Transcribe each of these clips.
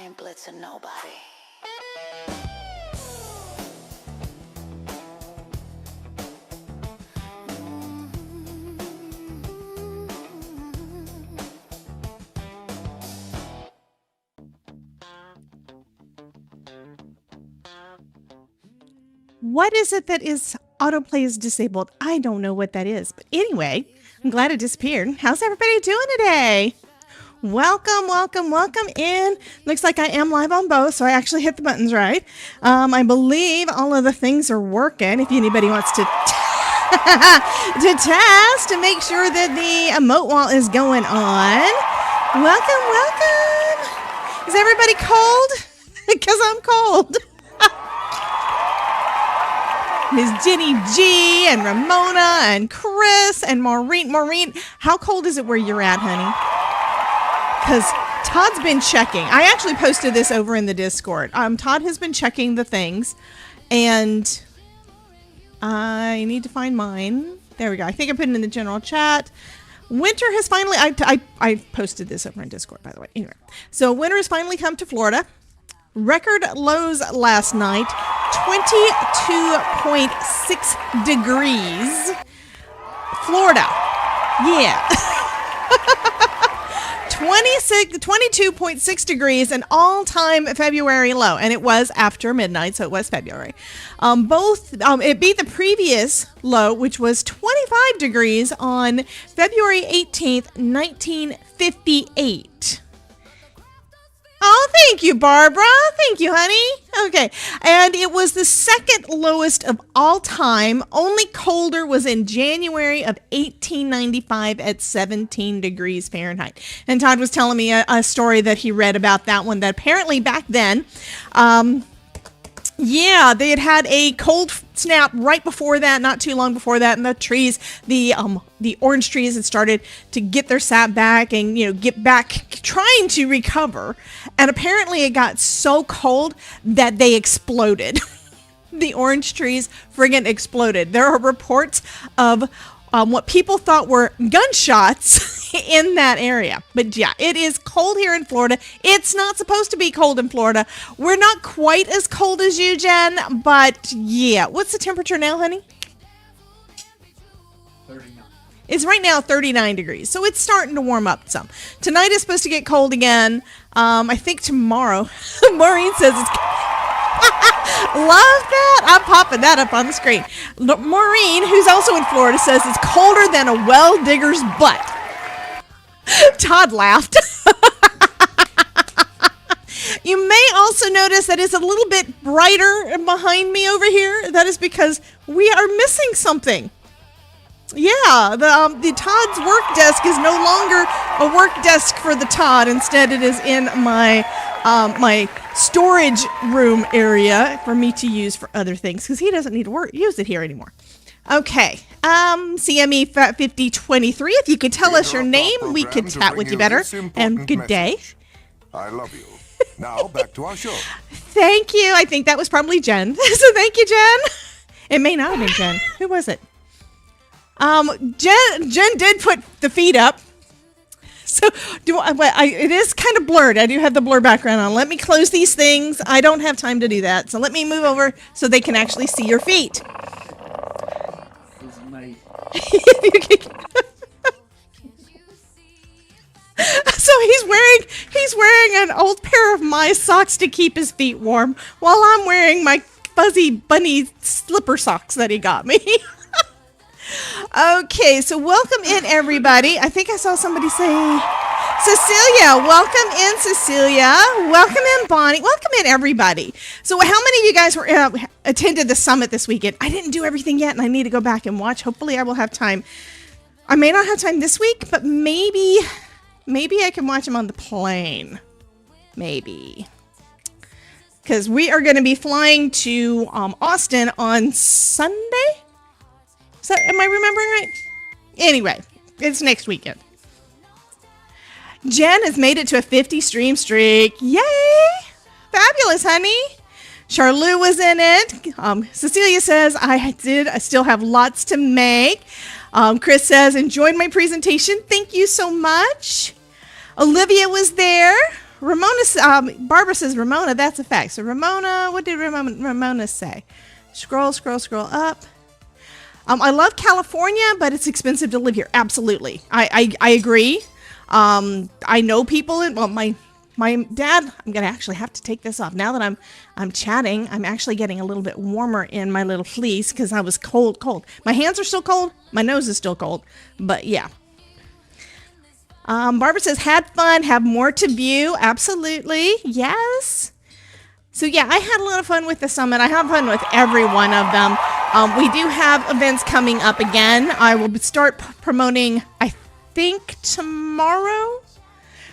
ain't blitzing nobody. What is it that is autoplay is disabled? I don't know what that is. But anyway, I'm glad it disappeared. How's everybody doing today? Welcome, welcome, welcome in. Looks like I am live on both, so I actually hit the buttons right. I believe all of the things are working. If anybody wants to to test to make sure that the emote wall is going on. Welcome, welcome. Is everybody cold? Because I'm cold. Ms. Jenny G and Ramona and Chris and Maureen. Maureen, how cold is it where you're at, honey? Because Todd's been checking. I actually posted this over in the Discord. Todd has been checking the things, and I need to find mine. There we go. I think I put it in the general chat. Winter has finally, I posted this over in Discord, by the way. Anyway, so winter has finally come to Florida. Record lows last night, 22.6 degrees. Florida. Yeah. 22.6 degrees, an all-time February low, and it was after midnight, so it was February. It beat the previous low, which was 25 degrees on February 18th, 1958. Oh, thank you, Barbara. Thank you, honey. Okay. And it was the second lowest of all time. Only colder was in January of 1895 at 17 degrees Fahrenheit. And Todd was telling me a story that he read about that one, that apparently back then, they had a cold snap right before that, not too long before that, and the trees, the orange trees had started to get their sap back and, get back, trying to recover. And apparently it got so cold that they exploded. The orange trees friggin' exploded. There are reports of what people thought were gunshots in that area. But yeah, it is cold here in Florida. It's not supposed to be cold in Florida. We're not quite as cold as you, Jen, but yeah. What's the temperature now, honey? 39. It's right now 39 degrees, so it's starting to warm up some. Tonight is supposed to get cold again. I think tomorrow. Maureen says it's... Love that. I'm popping that up on the screen. Maureen, who's also in Florida, says it's colder than a well digger's butt. Todd laughed. You may also notice that it's a little bit brighter behind me over here. That is because we are missing something. Yeah, the Todd's work desk is no longer a work desk for the Todd. Instead, it is in my my storage room area for me to use for other things, because he doesn't need to use it here anymore. Okay, CME 5023, if you could tell us your name, we could chat with you better. And good day. I love you. Now back to our show. Thank you. I think that was probably Jen. So thank you, Jen. It may not have been Jen. Who was it? Jen did put the feed up. So it is kind of blurred. I do have the blur background on. Let me close these things. I don't have time to do that. So let me move over so they can actually see your feet. This is my... So he's wearing an old pair of my socks to keep his feet warm, while I'm wearing my fuzzy bunny slipper socks that he got me. Okay, so welcome in, everybody. I think I saw somebody say, Cecilia, welcome in, Cecilia. Welcome in, Bonnie. Welcome in, everybody. So how many of you guys were attended the summit this weekend? I didn't do everything yet, and I need to go back and watch. Hopefully I will have time. I may not have time this week, but maybe I can watch them on the plane. Maybe. Because we are going to be flying to Austin on Sunday. Am I remembering right? Anyway, it's next weekend. Jen has made it to a 50 stream streak. Yay! Fabulous, honey. Charlou was in it. Cecilia says, I still have lots to make. Chris says, enjoyed my presentation. Thank you so much. Olivia was there. Barbara says, Ramona, that's a fact. So Ramona, what did Ramona say? Scroll up. I love California, but it's expensive to live here. Absolutely. I agree. I know people in, well, my dad, I'm going to actually have to take this off. Now that I'm chatting, I'm actually getting a little bit warmer in my little fleece because I was cold. My hands are still cold. My nose is still cold. But yeah. Barbara says, had fun, have more to view. Absolutely. Yes. So yeah, I had a lot of fun with the summit. I have fun with every one of them. We do have events coming up again. I will start promoting, I think, tomorrow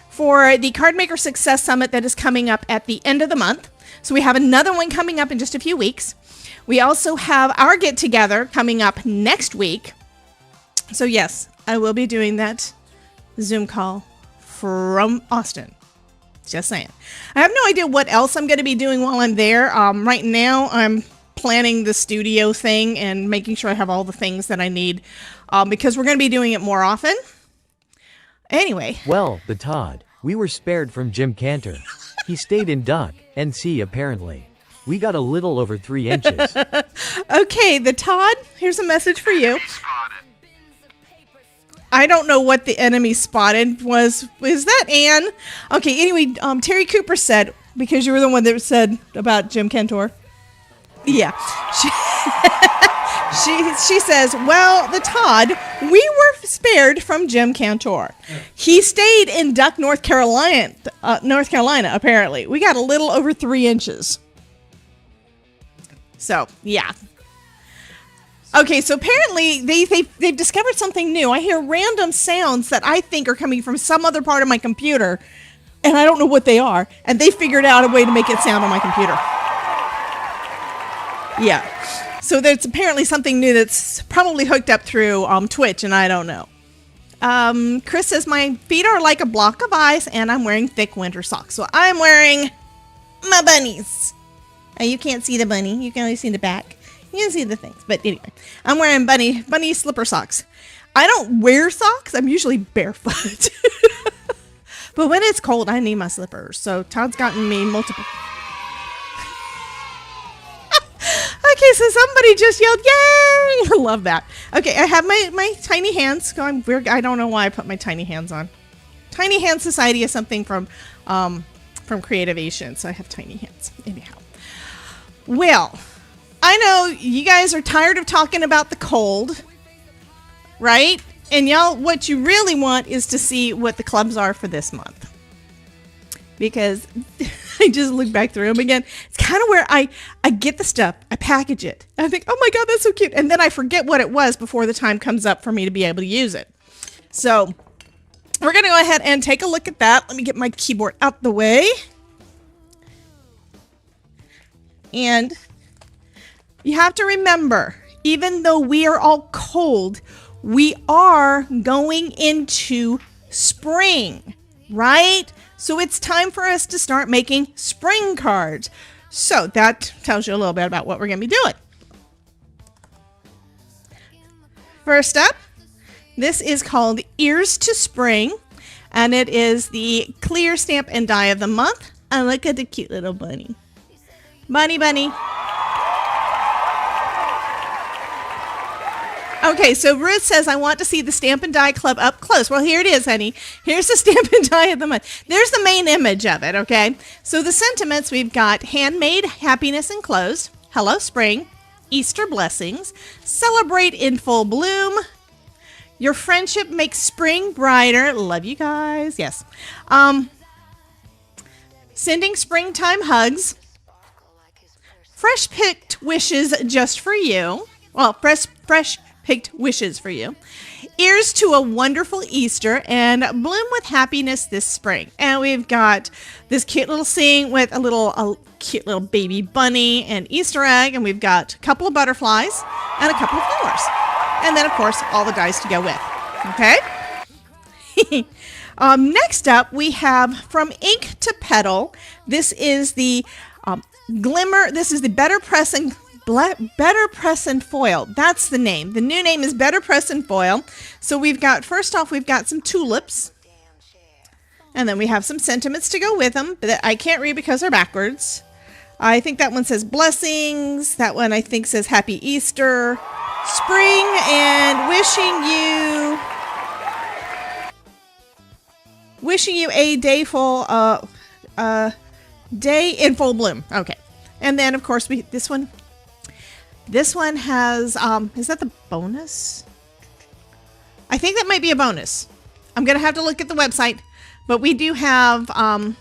for the Cardmaker Success Summit that is coming up at the end of the month. So we have another one coming up in just a few weeks. We also have our get-together coming up next week. So yes, I will be doing that Zoom call from Austin. Just saying. I have no idea what else I'm going to be doing while I'm there. Right now, I'm planning the studio thing and making sure I have all the things that I need because we're going to be doing it more often. Anyway. Well, the Todd, we were spared from Jim Cantor. He stayed in Duck and C apparently. We got a little over 3 inches. Okay, the Todd, here's a message for you. I don't know what the enemy spotted was. Is that Anne? Okay, anyway, Terry Cooper said, because you were the one that said about Jim Cantor. Yeah. She says, well, the Todd, we were spared from Jim Cantor. He stayed in Duck, North Carolina, apparently. We got a little over 3 inches. So, yeah. Okay, so apparently they've discovered something new. I hear random sounds that I think are coming from some other part of my computer, and I don't know what they are. And they figured out a way to make it sound on my computer. Yeah. So there's apparently something new that's probably hooked up through Twitch, and I don't know. Chris says, my feet are like a block of ice, and I'm wearing thick winter socks. So I'm wearing my bunnies. You can't see the bunny. You can only see the back. You can see the things. But anyway, I'm wearing bunny slipper socks. I don't wear socks. I'm usually barefoot. But when it's cold, I need my slippers. So Todd's gotten me multiple. Okay, so somebody just yelled, yay! I love that. Okay, I have my tiny hands going weird. I don't know why I put my tiny hands on. Tiny Hand Society is something from Creative Asian. So I have tiny hands. Anyhow. Well, I know you guys are tired of talking about the cold, right? And y'all, what you really want is to see what the clubs are for this month. Because I just look back through them again. It's kind of where I get the stuff, I package it. I think, oh my God, that's so cute. And then I forget what it was before the time comes up for me to be able to use it. So we're going to go ahead and take a look at that. Let me get my keyboard out the way. And you have to remember, even though we are all cold, we are going into spring, right? So it's time for us to start making spring cards. So that tells you a little bit about what we're going to be doing. First up, this is called Ears to Spring, and it is the clear stamp and die of the month. And look at the cute little bunny. Bunny. Okay, so Ruth says, I want to see the Stamp and Die Club up close. Well, here it is, honey. Here's the Stamp and Die of the month. There's the main image of it, okay? So the sentiments, we've got handmade, happiness enclosed, hello spring, Easter blessings, celebrate in full bloom, your friendship makes spring brighter, love you guys, yes. Sending springtime hugs, fresh picked wishes just for you. Well, fresh picked wishes for you. Ears to a wonderful Easter and bloom with happiness this spring. And we've got this cute little scene with a cute little baby bunny and Easter egg. And we've got a couple of butterflies and a couple of flowers. And then, of course, all the dice to go with. Okay? Next up, we have From Ink to Petal. This is the Glimmer. This is the Better Press and Foil. That's the name. The new name is Better Press and Foil. So we've got, first off, we've got some tulips. And then we have some sentiments to go with them that I can't read because they're backwards. I think that one says blessings. That one I think says happy Easter, spring, and wishing you a day full, day in full bloom. Okay. And then of course this one has, is that the bonus? I think that might be a bonus. I'm going to have to look at the website, but we do have, a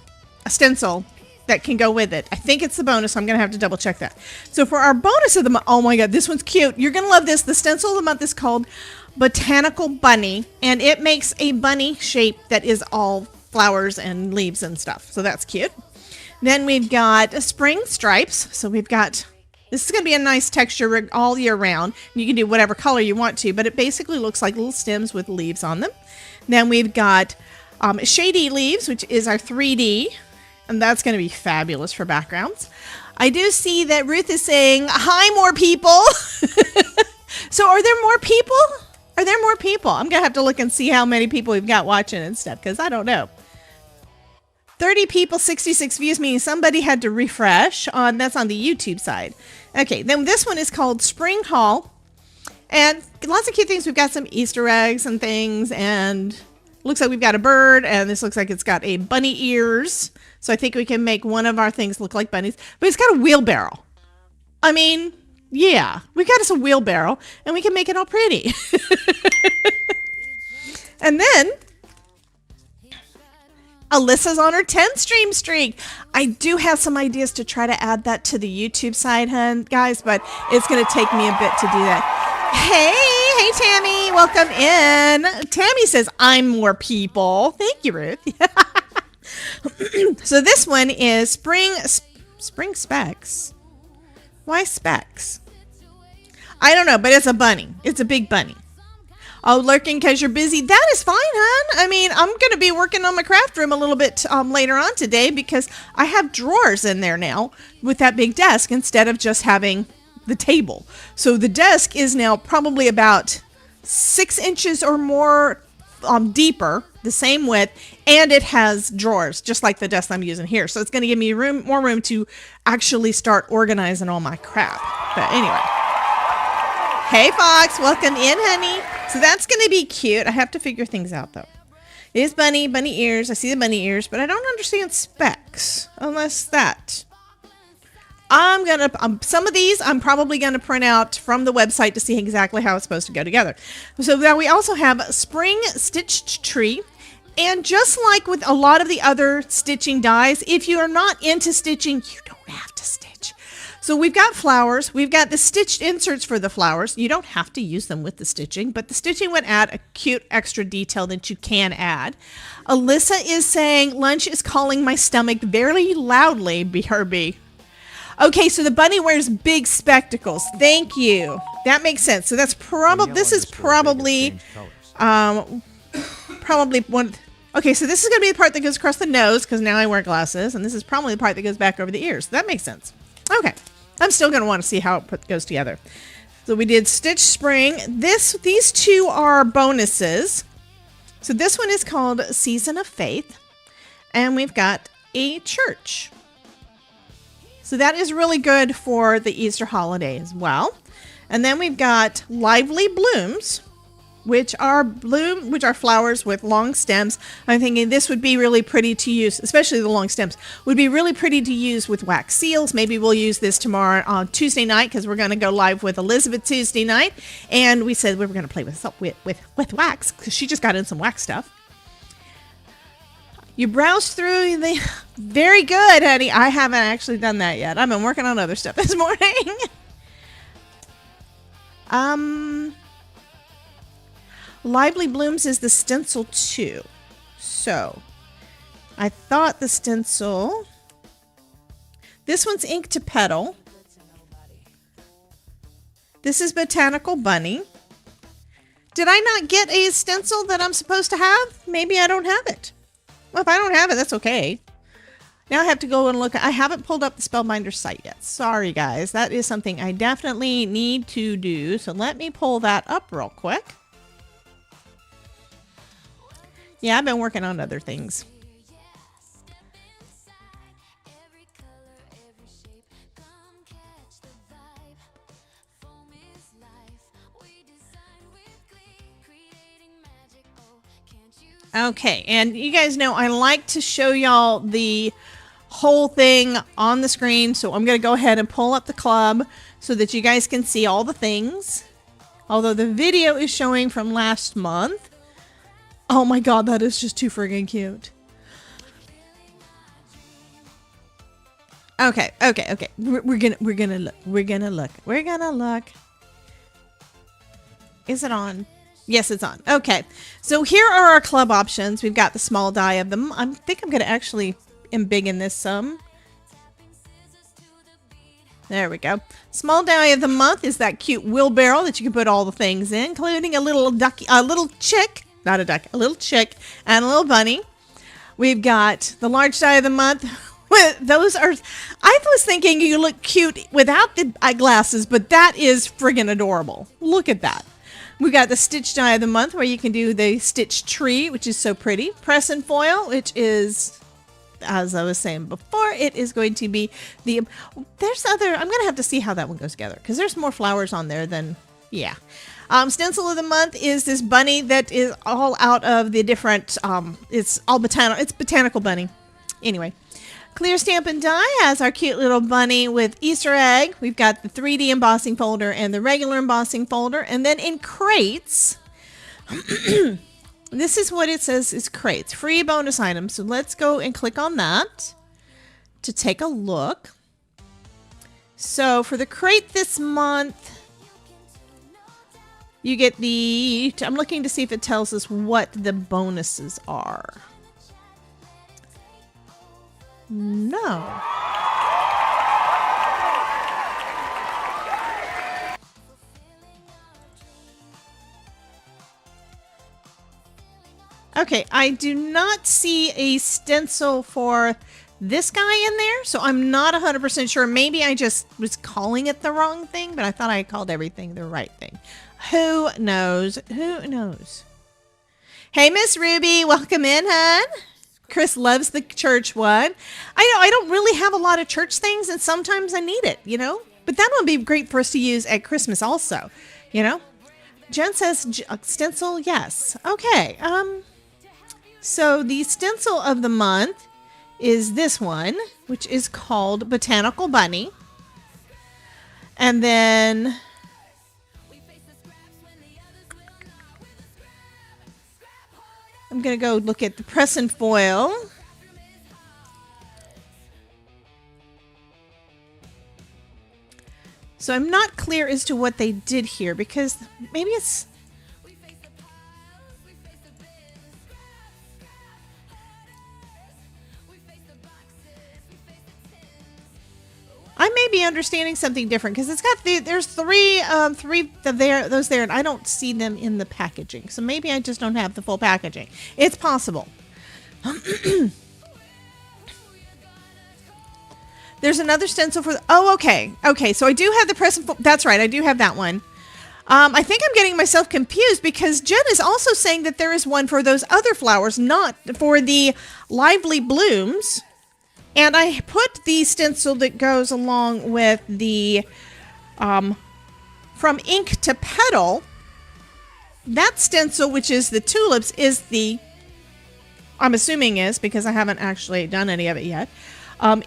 stencil that can go with it. I think it's the bonus. I'm going to have to double check that. So for our bonus of the month, oh my God, this one's cute. You're going to love this. The stencil of the month is called Botanical Bunny, and it makes a bunny shape that is all flowers and leaves and stuff. So that's cute. Then we've got spring stripes. So we've got, this is going to be a nice texture all year round. You can do whatever color you want to, but it basically looks like little stems with leaves on them. Then we've got shady leaves, which is our 3D. And that's going to be fabulous for backgrounds. I do see that Ruth is saying, hi, more people. So are there more people? Are there more people? I'm going to have to look and see how many people we've got watching and stuff, because I don't know. 30 people, 66 views, meaning somebody had to refresh. That's on the YouTube side. Okay, then this one is called Spring Haul. And lots of cute things. We've got some Easter eggs and things. And looks like we've got a bird. And this looks like it's got a bunny ears. So I think we can make one of our things look like bunnies. But it's got a wheelbarrow. I mean, yeah. We got us a wheelbarrow. And we can make it all pretty. And then Alyssa's on her 10 stream streak. I do have some ideas to try to add that to the YouTube side, guys. But it's going to take me a bit to do that. Hey, Tammy. Welcome in. Tammy says, I'm more people. Thank you, Ruth. So this one is spring specs. Why specs? I don't know, but it's a bunny. It's a big bunny. Oh, lurking because you're busy. That is fine, hon. I mean, I'm going to be working on my craft room a little bit later on today because I have drawers in there now with that big desk instead of just having the table. So the desk is now probably about 6 inches or more deeper, the same width, and it has drawers, just like the desk I'm using here. So it's going to give me more room to actually start organizing all my crap. But anyway. Hey, Fox. Welcome in, honey. So that's going to be cute. I have to figure things out, though. It is bunny ears. I see the bunny ears, but I don't understand specs. Unless that. I'm going to, some of these I'm probably going to print out from the website to see exactly how it's supposed to go together. So now we also have a spring stitched tree. And just like with a lot of the other stitching dies, if you are not into stitching, you don't have to stitch. So we've got flowers. We've got the stitched inserts for the flowers. You don't have to use them with the stitching, but the stitching would add a cute extra detail that you can add. Alyssa is saying, lunch is calling my stomach very loudly, BRB. Okay, so the bunny wears big spectacles. Thank you. That makes sense. So that's probably, this is probably, probably one. Okay, so this is going to be the part that goes across the nose because now I wear glasses, and this is probably the part that goes back over the ears. That makes sense. Okay, I'm still going to want to see how it goes together. So we did Stitch Spring. These two are bonuses. So this one is called Season of Faith, and we've got a church. So that is really good for the Easter holiday as well. And then we've got Lively Blooms, which are flowers with long stems. I'm thinking this would be really pretty to use, especially the long stems, would be really pretty to use with wax seals. Maybe we'll use this tomorrow on Tuesday night because we're going to go live with Elizabeth Tuesday night. And we said we were going to play with wax because she just got in some wax stuff. You browsed through the... Very good, honey. I haven't actually done that yet. I've been working on other stuff this morning. Lively Blooms is the stencil too. So, I thought the stencil... This one's Ink to Petal. This is Botanical Bunny. Did I not get a stencil that I'm supposed to have? Maybe I don't have it. Well, if I don't have it, that's okay. Now I have to go and look. I haven't pulled up the Spellbinders site yet. Sorry, guys. That is something I definitely need to do. So let me pull that up real quick. Yeah, I've been working on other things. Okay, and you guys know I like to show y'all the whole thing on the screen, so I'm going to go ahead and pull up the club so that you guys can see all the things. Although the video is showing from last month. Oh my god, that is just too friggin' cute. Okay. We're gonna look. Is it on? Yes, it's on. Okay. So here are our club options. We've got the small die of them. I think I'm gonna actually embiggen this some. There we go. Small die of the month is that cute wheelbarrow that you can put all the things in, including a little ducky, a little chick, not a duck, a little chick, and a little bunny. We've got the large die of the month. Those are, I was thinking you look cute without the eyeglasses, but that is friggin' adorable. Look at that. We got the stitch die of the month where you can do the stitch tree, which is so pretty. Press and foil, which is, as I was saying before, it is going to be the, there's other, I'm going to have to see how that one goes together because there's more flowers on there than, yeah. Stencil of the month is this bunny that is all out of the different, it's all botanical bunny. Anyway. Clear stamp and die has our cute little bunny with Easter egg. We've got the 3D embossing folder and the regular embossing folder. And then in crates, this is what it says is crates. Free bonus items. So let's go and click on that to take a look. So for the crate this month, you get the, I'm looking to see if it tells us what the bonuses are. No. Okay, I do not see a stencil for this guy in there, so I'm not 100% sure. Maybe I just was calling it the wrong thing, but I thought I called everything the right thing. Who knows? Who knows? Hey, Miss Ruby, welcome in, hon. Chris loves the church one. I know I don't really have a lot of church things, and sometimes I need it, you know? But that would be great for us to use at Christmas also, you know? Jen says stencil, yes. Okay, so the stencil of the month is this one, which is called Botanical Bunny. And then I'm going to go look at the press and foil. So I'm not clear as to what they did here because maybe it's... I may be understanding something different because it's got there's three those there, and I don't see them in the packaging. So maybe I just don't have the full packaging. It's possible. There's another stencil for. Okay. So I do have the press. That's right. I do have that one. I think I'm getting myself confused because Jen is also saying that there is one for those other flowers, not for the lively blooms. And I put the stencil that goes along with the From Ink to Petal. That stencil, which is the tulips, is the, I'm assuming is, because I haven't actually done any of it yet,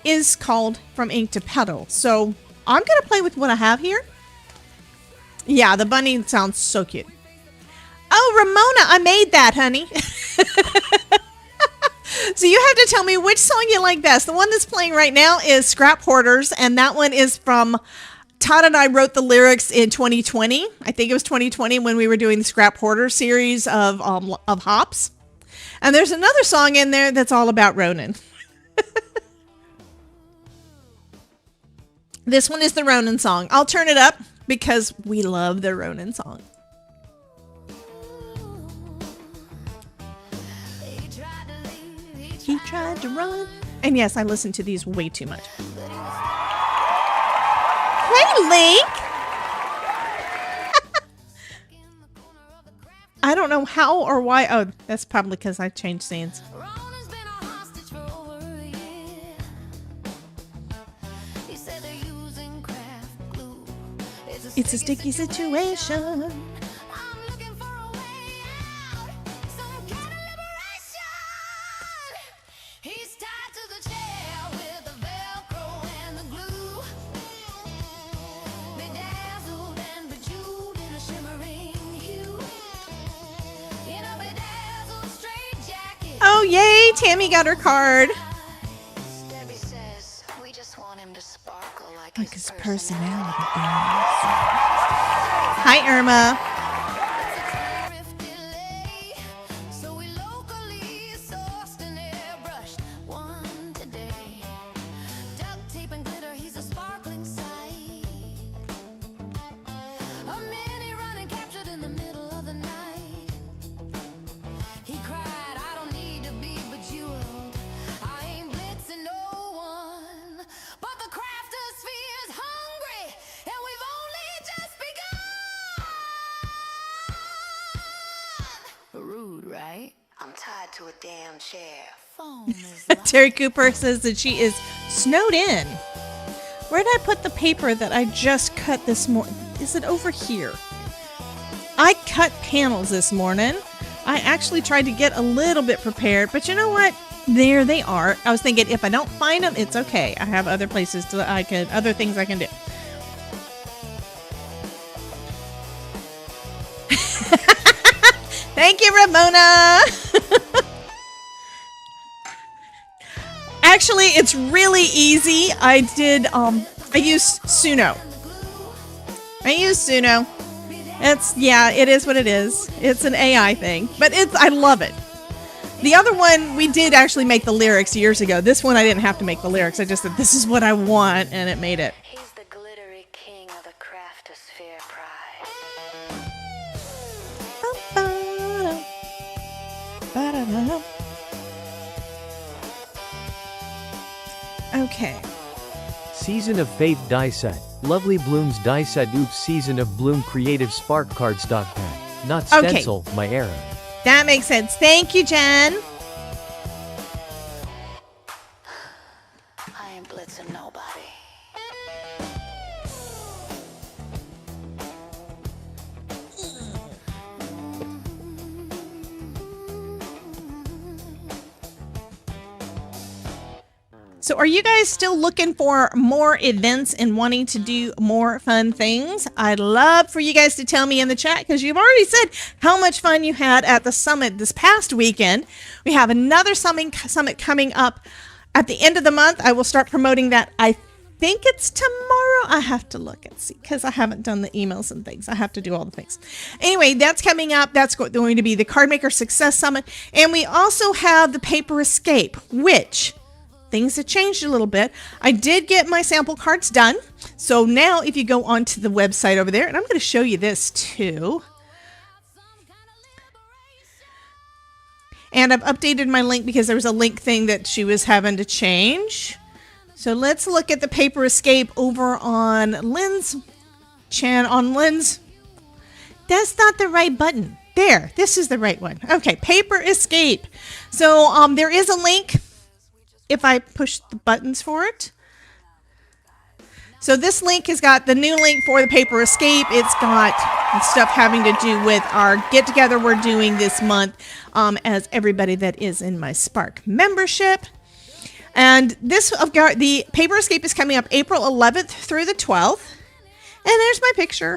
is called From Ink to Petal. So I'm going to play with what I have here. Yeah, the bunny sounds so cute. Oh, Ramona, I made that, honey. So you have to tell me which song you like best. The one that's playing right now is Scrap Hoarders, and that one is from Todd and I wrote the lyrics in 2020. I think it was 2020 when we were doing the Scrap Hoarder series of hops. And there's another song in there that's all about Ronan. This one is the Ronan song. I'll turn it up because we love the Ronan song. He tried to run. And yes, I listen to these way too much. Hey, Link! I don't know how or why. Oh, that's probably because I changed scenes. It's a sticky situation. Oh, yay, Tammy got her card. Debbie says we just want him to sparkle like His personality does. Hi, Irma. So we locally sourced and airbrushed one today. Duct tape and glitter, he's a sparkling sight. A mini running captured in the middle of the night. He cried, I don't need to be bejeweled. I ain't blitzing no one. But the crafter sphere's hungry, and we've only just begun. Rude, right? I'm tied to a damn chair. Foam is Terry Cooper says that she is snowed in. Where did I put the paper that I just cut this morning? Is it over here? I cut panels this morning. I actually tried to get a little bit prepared, but you know what? There they are. I was thinking if I don't find them, it's okay. I have other places other things I can do. Thank you, Ramona. Actually, it's really easy. I used Suno. It is what it is. It's an AI thing, but I love it. The other one, we did actually make the lyrics years ago. This one, I didn't have to make the lyrics. I just said, this is what I want, and it made it. He's the glittery king of the craftosphere pride. Okay. Season of Faith die set. Lovely Blooms die set. Oops. Season of Bloom Creative Spark Card stock pack. Not Okay. stencil, my error. That makes sense. Thank you, Jen. I ain't blitzing nobody. So are you guys still looking for more events and wanting to do more fun things? I'd love for you guys to tell me in the chat because you've already said how much fun you had at the summit this past weekend. We have another summit coming up at the end of the month. I will start promoting that. I think it's tomorrow. I have to look and see because I haven't done the emails and things. I have to do all the things. Anyway, that's coming up. That's going to be the Cardmaker Success Summit. And we also have the Paper Escape, which... things have changed a little bit. I did get my sample cards done. So now if you go onto the website over there, and I'm going to show you this too. And I've updated my link because there was a link thing that she was having to change. So let's look at the Paper Escape over on Lynn's Lynn's. That's not the right button. There, this is the right one. Okay, Paper Escape. So there is a link if I push the buttons for it. So this link has got the new link for the Paper Escape. It's got stuff having to do with our get-together we're doing this month as everybody that is in my Spark membership. And the Paper Escape is coming up April 11th through the 12th. And there's my picture.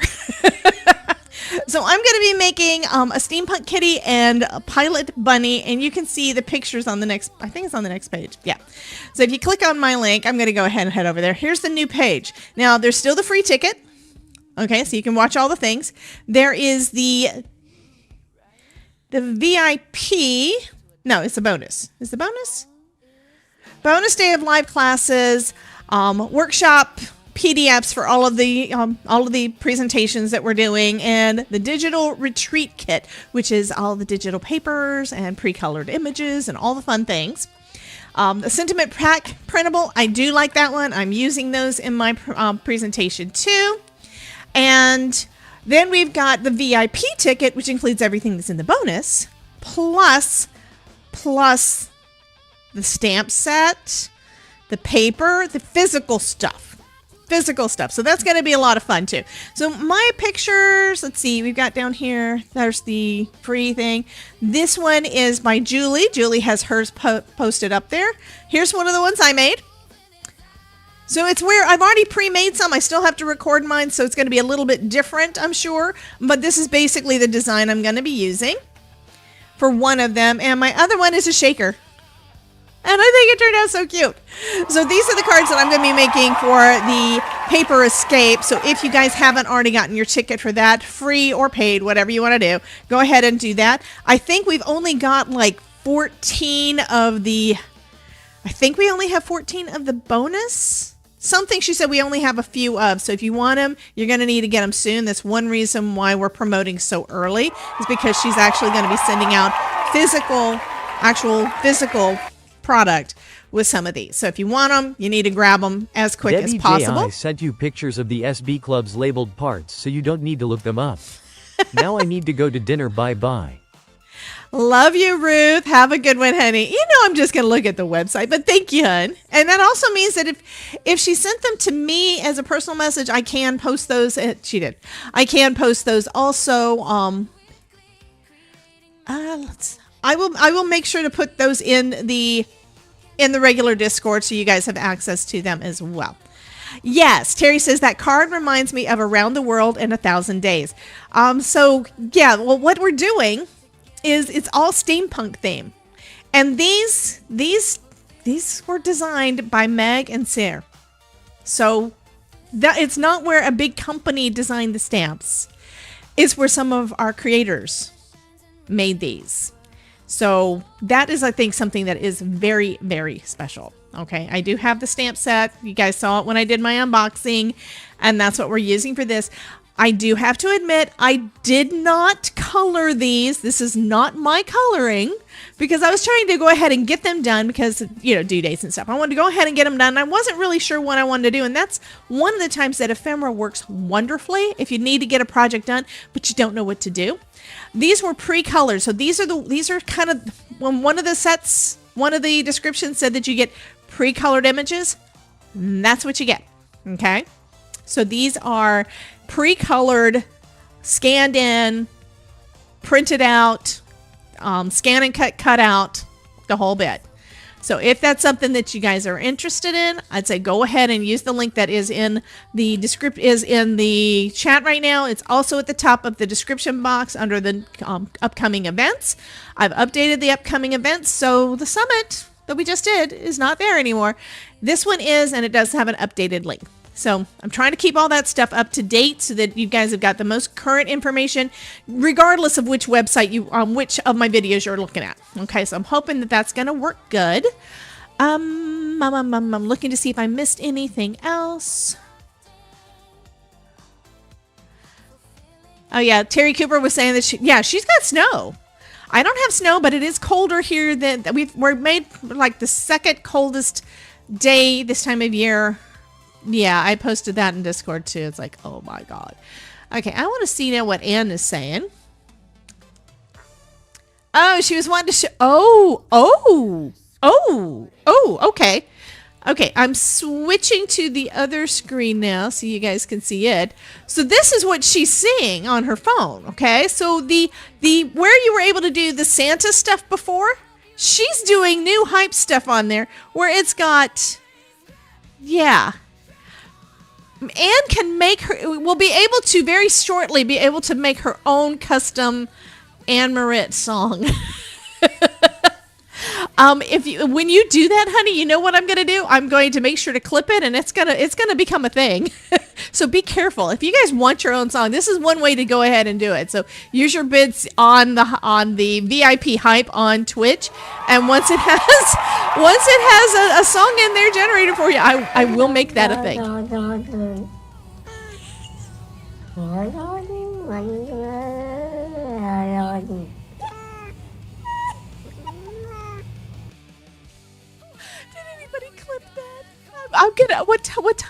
So I'm going to be making a steampunk kitty and a pilot bunny, and you can see the pictures on the next, I think it's on the next page. Yeah. So if you click on my link, I'm going to go ahead and head over there. Here's the new page. Now, there's still the free ticket. Okay, so you can watch all the things. There is the VIP. No, it's a bonus. Is the bonus? Bonus day of live classes, workshop, PDFs for all of the presentations that we're doing, and the digital retreat kit, which is all the digital papers and pre-colored images and all the fun things. The sentiment pack printable, I do like that one. I'm using those in my presentation too. And then we've got the VIP ticket, which includes everything that's in the bonus, plus the stamp set, the paper, the physical stuff. So that's going to be a lot of fun too. So my pictures, let's see, we've got down here, there's the free thing. This one is by Julie. Julie has hers posted up there. Here's one of the ones I made. So it's where I've already pre-made some. I still have to record mine, so it's going to be a little bit different, I'm sure. But this is basically the design I'm going to be using. for one of them, and my other one is a shaker. And I think it turned out so cute. So these are the cards that I'm going to be making for the Paper Escape. So if you guys haven't already gotten your ticket for that, free or paid, whatever you want to do, go ahead and do that. I think we've only got like 14 of the... I think we only have 14 of the bonus. Something she said we only have a few of. So if you want them, you're going to need to get them soon. That's one reason why we're promoting so early, is because she's actually going to be sending out actual physical product with some of these. So if you want them, you need to grab them as quick as possible. I sent you pictures of the SB Club's labeled parts, so you don't need to look them up. Now I need to go to dinner. Bye-bye. Love you, Ruth. Have a good one, honey. You know I'm just going to look at the website, but thank you, hon. And that also means that if she sent them to me as a personal message, I can post those. She did. I can post those also. I will make sure to put those in the regular Discord so you guys have access to them as well. Yes, Terry says that card reminds me of Around the World in 1,000 Days. So yeah, well, what we're doing is it's all steampunk theme, and these were designed by Meg and Sarah. So that it's not where a big company designed the stamps; it's where some of our creators made these. So that is, I think, something that is very, very special. Okay, I do have the stamp set. You guys saw it when I did my unboxing, and that's what we're using for this. I do have to admit, I did not color these. This is not my coloring, because I was trying to go ahead and get them done because, you know, due dates and stuff. I wanted to go ahead and get them done. I wasn't really sure what I wanted to do, and that's one of the times that ephemera works wonderfully if you need to get a project done, but you don't know what to do. These were pre-colored, so these are kind of, when one of the descriptions said that you get pre-colored images, that's what you get. Okay, so these are pre-colored, scanned in, printed out, scan and cut out, the whole bit. So if that's something that you guys are interested in, I'd say go ahead and use the link that is in the chat right now. It's also at the top of the description box under the upcoming events. I've updated the upcoming events, so the summit that we just did is not there anymore. This one is, and it does have an updated link. So I'm trying to keep all that stuff up to date so that you guys have got the most current information, regardless of which website which of my videos you're looking at. Okay, so I'm hoping that that's going to work good. I'm looking to see if I missed anything else. Oh yeah, Terry Cooper was saying that she's got snow. I don't have snow, but it is colder here than we're made like the second coldest day this time of year. Yeah, I posted that in Discord too. It's like, oh my God. Okay, I want to see now what Ann is saying. Oh, she was wanting to show. Okay. Okay, I'm switching to the other screen now so you guys can see it. So this is what she's seeing on her phone, okay? So the where you were able to do the Santa stuff before, she's doing new hype stuff on there where it's got, yeah. Anne will be able to very shortly be able to make her own custom Anne Marit song. When you do that, honey, you know what I'm going to do? I'm going to make sure to clip it, and it's gonna become a thing. So be careful. If you guys want your own song, this is one way to go ahead and do it. So use your bids on the VIP hype on Twitch, and once it has a song in there generated for you, I will make that a thing. I'm gonna.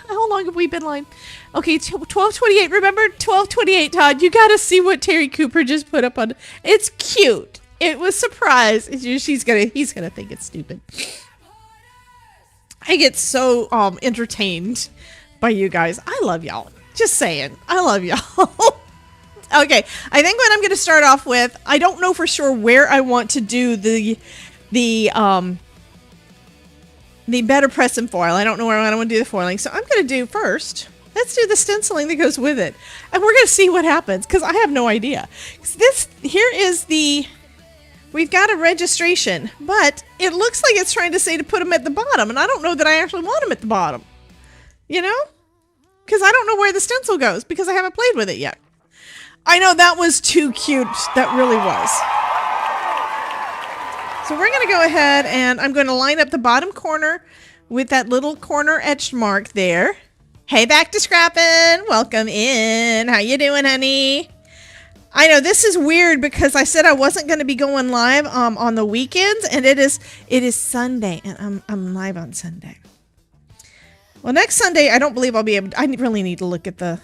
How long have we been live? Okay, 12:28. Remember 12:28, Todd. You gotta see what Terry Cooper just put up on. It's cute. It was surprise. He's gonna think it's stupid. I get so entertained by you guys. I love y'all. Just saying, I love y'all. Okay, I think what I'm gonna start off with. I don't know for sure where I want to do the better press and foil. I don't know where I want to do the foiling. So I'm going to do first, let's do the stenciling that goes with it. And we're going to see what happens because I have no idea. Here is the we've got a registration, but it looks like it's trying to say to put them at the bottom, and I don't know that I actually want them at the bottom. You know? Because I don't know where the stencil goes, because I haven't played with it yet. I know, that was too cute. That really was. So we're going to go ahead, and I'm going to line up the bottom corner with that little corner etched mark there. Hey, back to Scrappin'. Welcome in. How you doing, honey? I know this is weird because I said I wasn't going to be going live on the weekends, and it is Sunday, and I'm live on Sunday. Well, next Sunday, I don't believe I'll be able to. I really need to look at the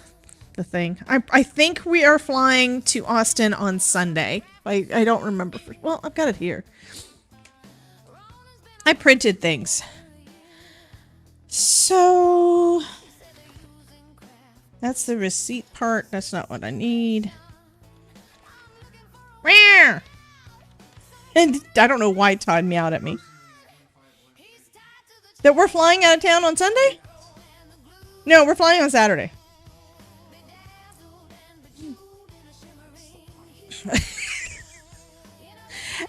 thing. I think we are flying to Austin on Sunday. I don't remember. Well, I've got it here. I printed things. So that's the receipt part. That's not what I need. And I don't know why Todd meowed at me. That we're flying out of town on Sunday? No, we're flying on Saturday.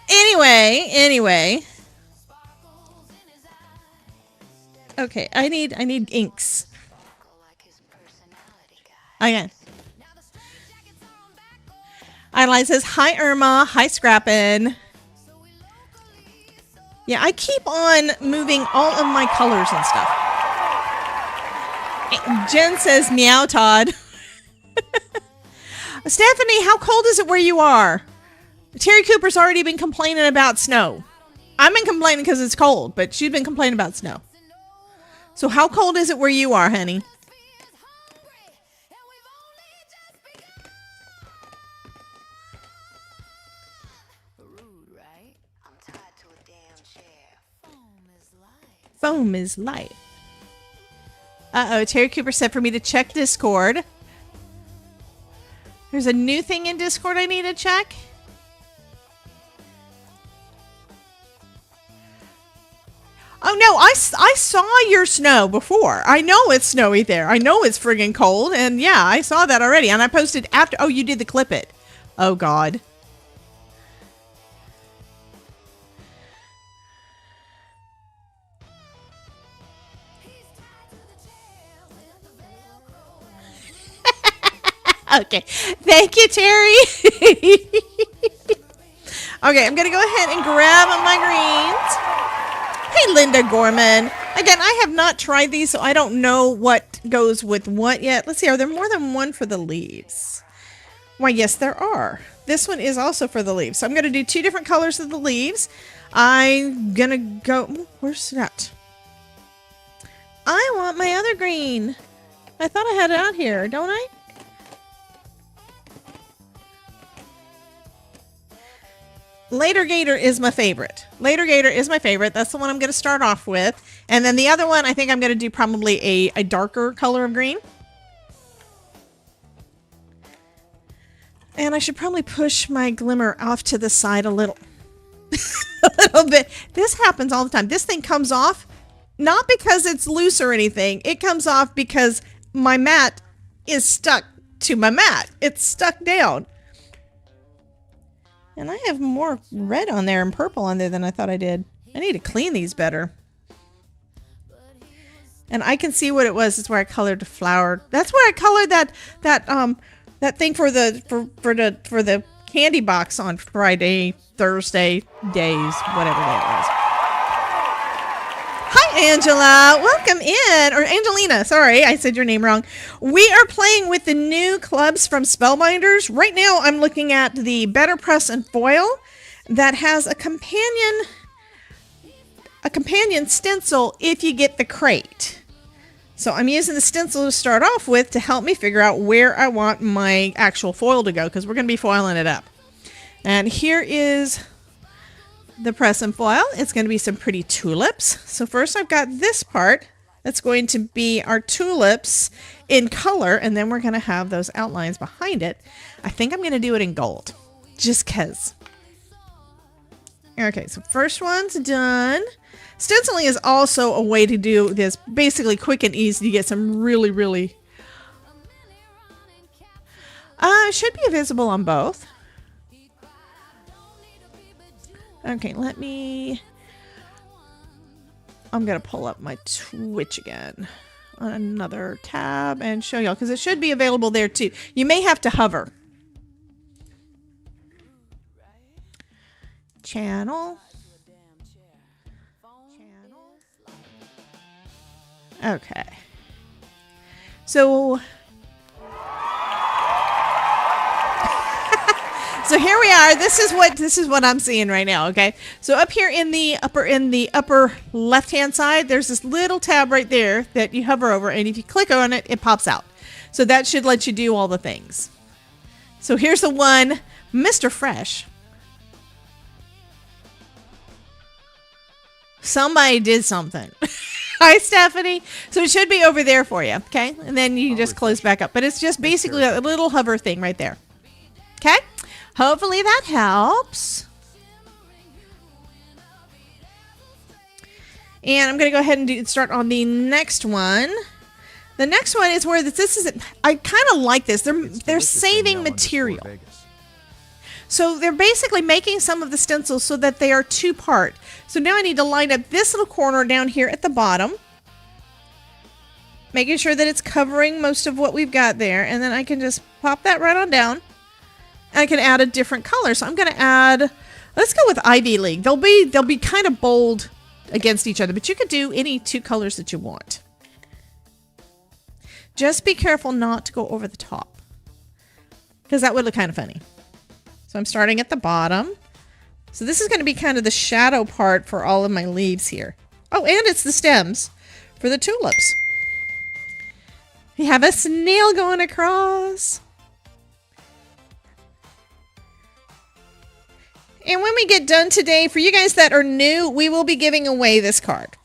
Anyway. Okay, I need inks. Again. Eyeline says, hi Irma, hi Scrappin'. Yeah, I keep on moving all of my colors and stuff. Jen says, meow Todd. Stephanie, how cold is it where you are? Terry Cooper's already been complaining about snow. I've been complaining because it's cold, but she's been complaining about snow. So how cold is it where you are, honey? Foam is light. Uh-oh, Terry Cooper said for me to check Discord. There's a new thing in Discord I need to check. Oh no, I saw your snow before. I know it's snowy there. I know it's friggin' cold. And yeah, I saw that already. And I posted after. Oh, you did the clip it. Oh God. Okay. Thank you, Terry. Okay, I'm going to go ahead and grab my greens. Hey, Linda Gorman. Again, I have not tried these, so I don't know what goes with what yet. Let's see. Are there more than one for the leaves? Why, yes, there are. This one is also for the leaves. So I'm going to do 2 different colors of the leaves. I'm going to go... Where's that? I want my other green. I thought I had it out here, don't I? Later Gator is my favorite. Later Gator is my favorite. That's the one I'm going to start off with. And then the other one, I think I'm going to do probably a darker color of green. And I should probably push my Glimmer off to the side a little. A little bit. This happens all the time. This thing comes off, not because it's loose or anything. It comes off because my mat is stuck to my mat. It's stuck down. And I have more red on there and purple on there than I thought I did. I need to clean these better. And I can see what it was. It's where I colored the flower. That's where I colored that thing for the candy box on Friday, Thursday, days, whatever day it was. Hi, Angela. Welcome in. Or Angelina. Sorry, I said your name wrong. We are playing with the new clubs from Spellbinders. Right now, I'm looking at the Better Press and Foil that has a companion stencil if you get the crate. So I'm using the stencil to start off with to help me figure out where I want my actual foil to go, because we're going to be foiling it up. And here is the press and foil. It's going to be some pretty tulips. So first I've got this part that's going to be our tulips in color, and then we're going to have those outlines behind it. I think I'm going to do it in gold, just cause. Okay, so first one's done. Stenciling is also a way to do this basically quick and easy to get some really should be visible on both. Okay, I'm going to pull up my Twitch again on another tab and show y'all, because it should be available there too. You may have to hover. Channel. Okay. So So here we are. This is what I'm seeing right now, okay? So up here in the upper left-hand side, there's this little tab right there that you hover over, and if you click on it, it pops out. So that should let you do all the things. So here's the one, Mr. Fresh. Somebody did something. Hi, Stephanie. So it should be over there for you, okay? And then you just close back up. But it's just basically a little hover thing right there. Okay? Hopefully that helps. And I'm going to go ahead and start on the next one. The next one is where this is. I kind of like this. They're saving material. So they're basically making some of the stencils so that they are two-part. So now I need to line up this little corner down here at the bottom, making sure that it's covering most of what we've got there. And then I can just pop that right on down. And I can add a different color. So I'm going to add, let's go with Ivy League. They'll be kind of bold against each other, but you could do any two colors that you want. Just be careful not to go over the top, because that would look kind of funny. So I'm starting at the bottom. So this is going to be kind of the shadow part for all of my leaves here. Oh, and it's the stems for the tulips. You have a snail going across. And when we get done today, for you guys that are new, we will be giving away this card.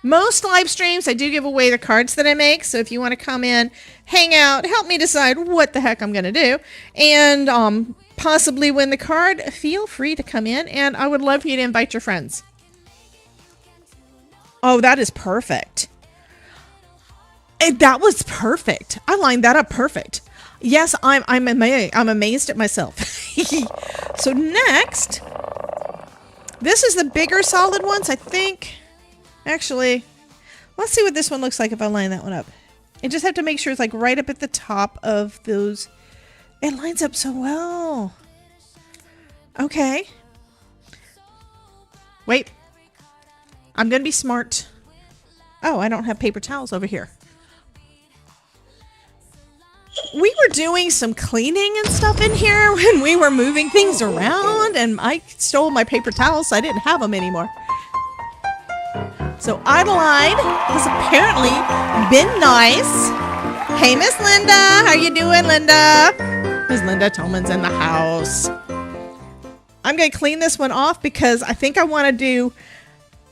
Most live streams, I do give away the cards that I make. So if you want to come in, hang out, help me decide what the heck I'm going to do, and possibly win the card, feel free to come in. And I would love for you to invite your friends. Oh, that is perfect. That was perfect. I lined that up perfect. Yes, I'm amazed at myself. So next, this is the bigger solid ones, I think. Actually, let's see what this one looks like if I line that one up. I just have to make sure it's like right up at the top of those. It lines up so well. Okay. Wait. I'm going to be smart. Oh, I don't have paper towels over here. We were doing some cleaning and stuff in here when we were moving things around, and I stole my paper towels, so I didn't have them anymore. So Adeline has apparently been nice. Hey, Miss Linda. How you doing, Linda? Miss Linda Tolman's in the house. I'm going to clean this one off because I think I want to do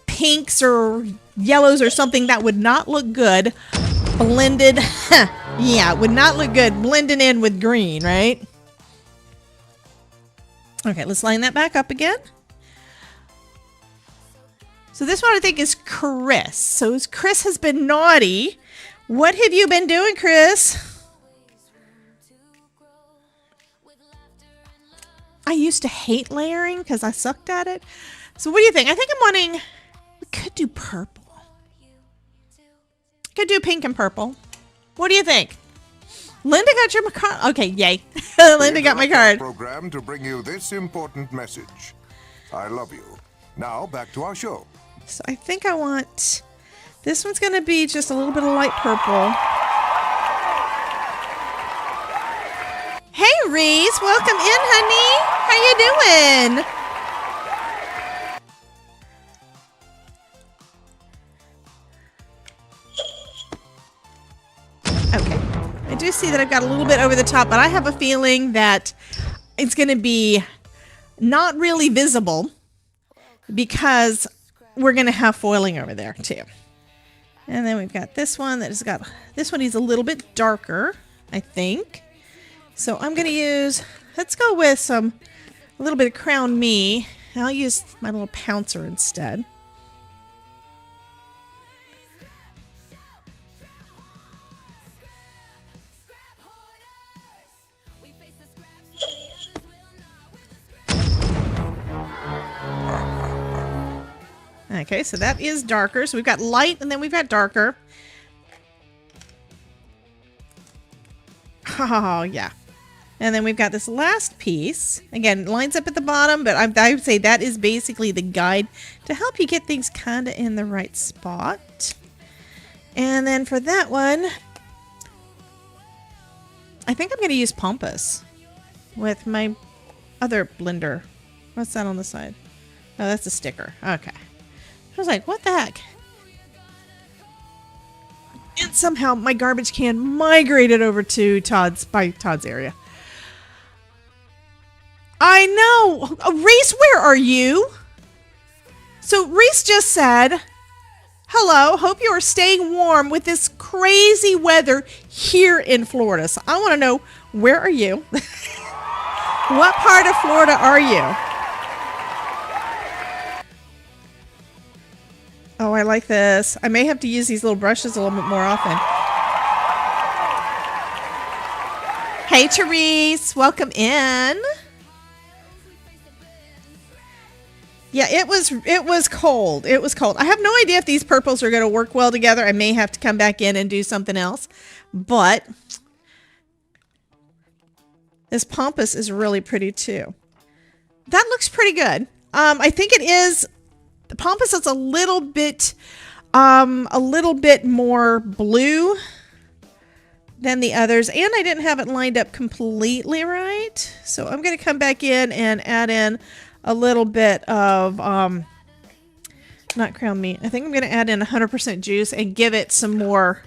pinks or yellows or something that would not look good blended. Yeah, it would not look good blending in with green, right? Okay, let's line that back up again. So this one I think is Chris. So Chris has been naughty. What have you been doing, Chris? I used to hate layering because I sucked at it. So what do you think? I think I'm wanting, we could do purple. Could do pink and purple. What do you think? Linda got your card. Okay, yay. Linda got my card. Program to bring you this important message. I love you. Now back to our show. So I think I want, this one's going to be just a little bit of light purple. Hey, Reese. Welcome in, honey. How you doing? Okay. I do see that I've got a little bit over the top, but I have a feeling that it's going to be not really visible because we're going to have foiling over there too. And then we've got this one that has got, this one is a little bit darker, I think. So I'm going to use, let's go with a little bit of Crown Me. I'll use my little pouncer instead. Okay, so that is darker. So we've got light and then we've got darker. Oh, yeah. And then we've got this last piece. Again, lines up at the bottom, but I would say that is basically the guide to help you get things kind of in the right spot. And then for that one, I think I'm going to use Pampas with my other blender. What's that on the side? Oh, that's a sticker. Okay. I was like, what the heck? And somehow my garbage can migrated over to Todd's area. I know. Reese, where are you? So Reese just said, hello, hope you are staying warm with this crazy weather here in Florida. So I want to know, where are you? What part of Florida are you? Oh, I like this. I may have to use these little brushes a little bit more often. Hey, Therese, welcome in. Yeah, it was cold. It was cold. I have no idea if these purples are going to work well together. I may have to come back in and do something else. But this Pampas is really pretty too. That looks pretty good. I think it is. The Pampas is a little bit more blue than the others, and I didn't have it lined up completely right. So I'm going to come back in and add in a little bit of not crown meat. I think I'm going to add in 100% juice and give it some more.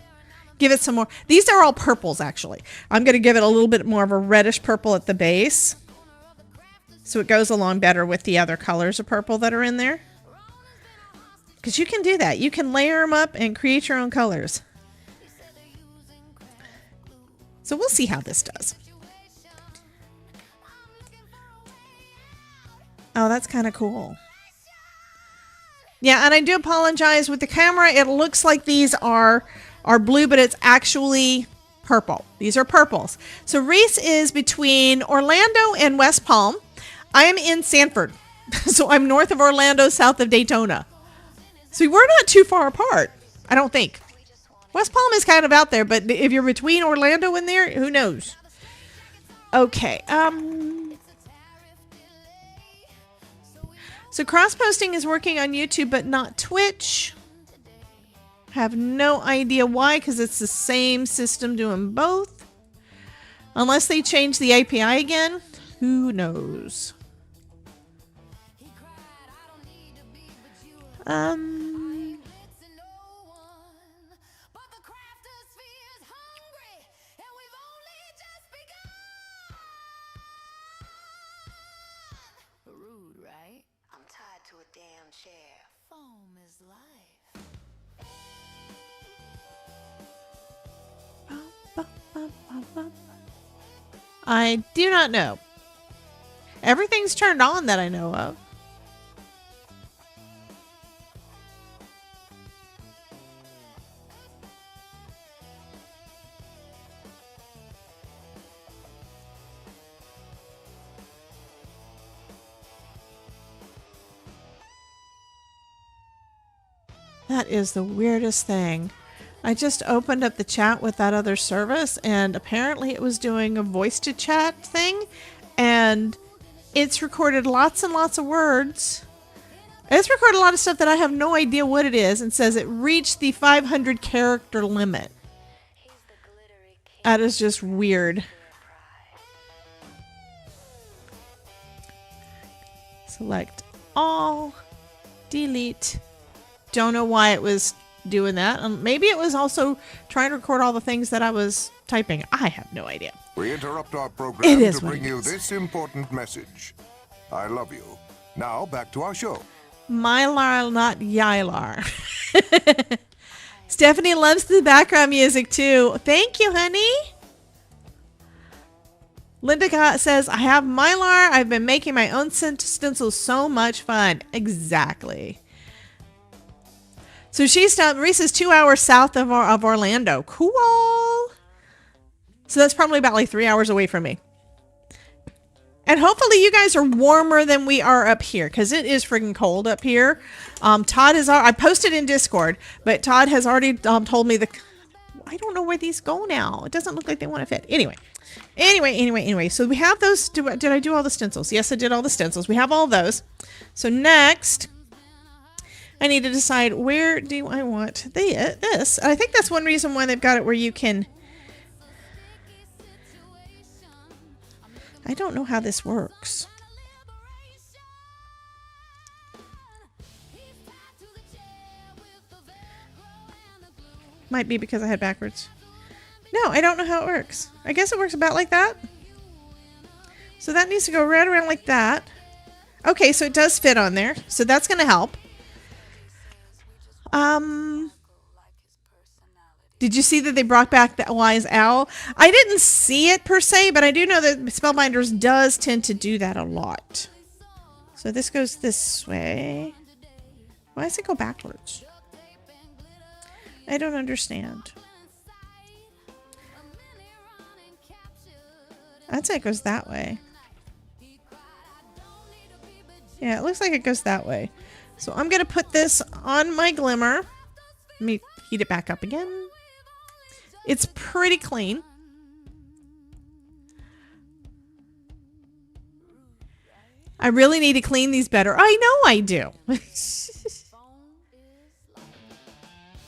These are all purples, actually. I'm going to give it a little bit more of a reddish purple at the base, so it goes along better with the other colors of purple that are in there. Because you can do that. You can layer them up and create your own colors. So we'll see how this does. Oh, that's kind of cool. Yeah, and I do apologize with the camera. It looks like these are blue, but it's actually purple. These are purples. So Reese is between Orlando and West Palm. I am in Sanford. So I'm north of Orlando, south of Daytona. So we're not too far apart, I don't think. West Palm is kind of out there, but if you're between Orlando and there, who knows? Okay. So cross-posting is working on YouTube, but not Twitch. Have no idea why, because it's the same system doing both. Unless they change the API again, who knows? Rude, right? I'm tied to a damn chair. Foam is life. I do not know. Everything's turned on that I know of. That is the weirdest thing. I just opened up the chat with that other service, and apparently it was doing a voice to chat thing, and it's recorded lots and lots of words. It's recorded a lot of stuff that I have no idea what it is, and says it reached the 500 character limit. That is just weird. Select all, delete. Don't know why it was doing that. Maybe it was also trying to record all the things that I was typing. I have no idea. We interrupt our program It is to what bring it you is. this important message. I love you. Now back to our show. Mylar, not Ylar. Stephanie loves the background music too. Thank you, honey. Linda says, I have Mylar. I've been making my own stencils. So much fun. Exactly. So she's down. Reese is 2 hours south of Orlando. Cool. So that's probably about like 3 hours away from me. And hopefully you guys are warmer than we are up here, because it is freaking cold up here. Todd has, I posted in Discord, but Todd has already told me I don't know where these go now. It doesn't look like they want to fit. Anyway. So we have those. Did I do all the stencils? Yes, I did all the stencils. We have all those. So next, I need to decide where do I want this. I think that's one reason why they've got it where you can... I don't know how this works. Might be because I had backwards. No, I don't know how it works. I guess it works about like that. So that needs to go right around like that. Okay, so it does fit on there. So that's going to help. Did you see that they brought back that wise owl? I didn't see it per se, but I do know that Spellbinders does tend to do that a lot. So this goes this way. Why does it go backwards? I don't understand. I'd say it goes that way. Yeah, it looks like it goes that way. So I'm going to put this on my Glimmer. Let me heat it back up again. It's pretty clean. I really need to clean these better. I know I do.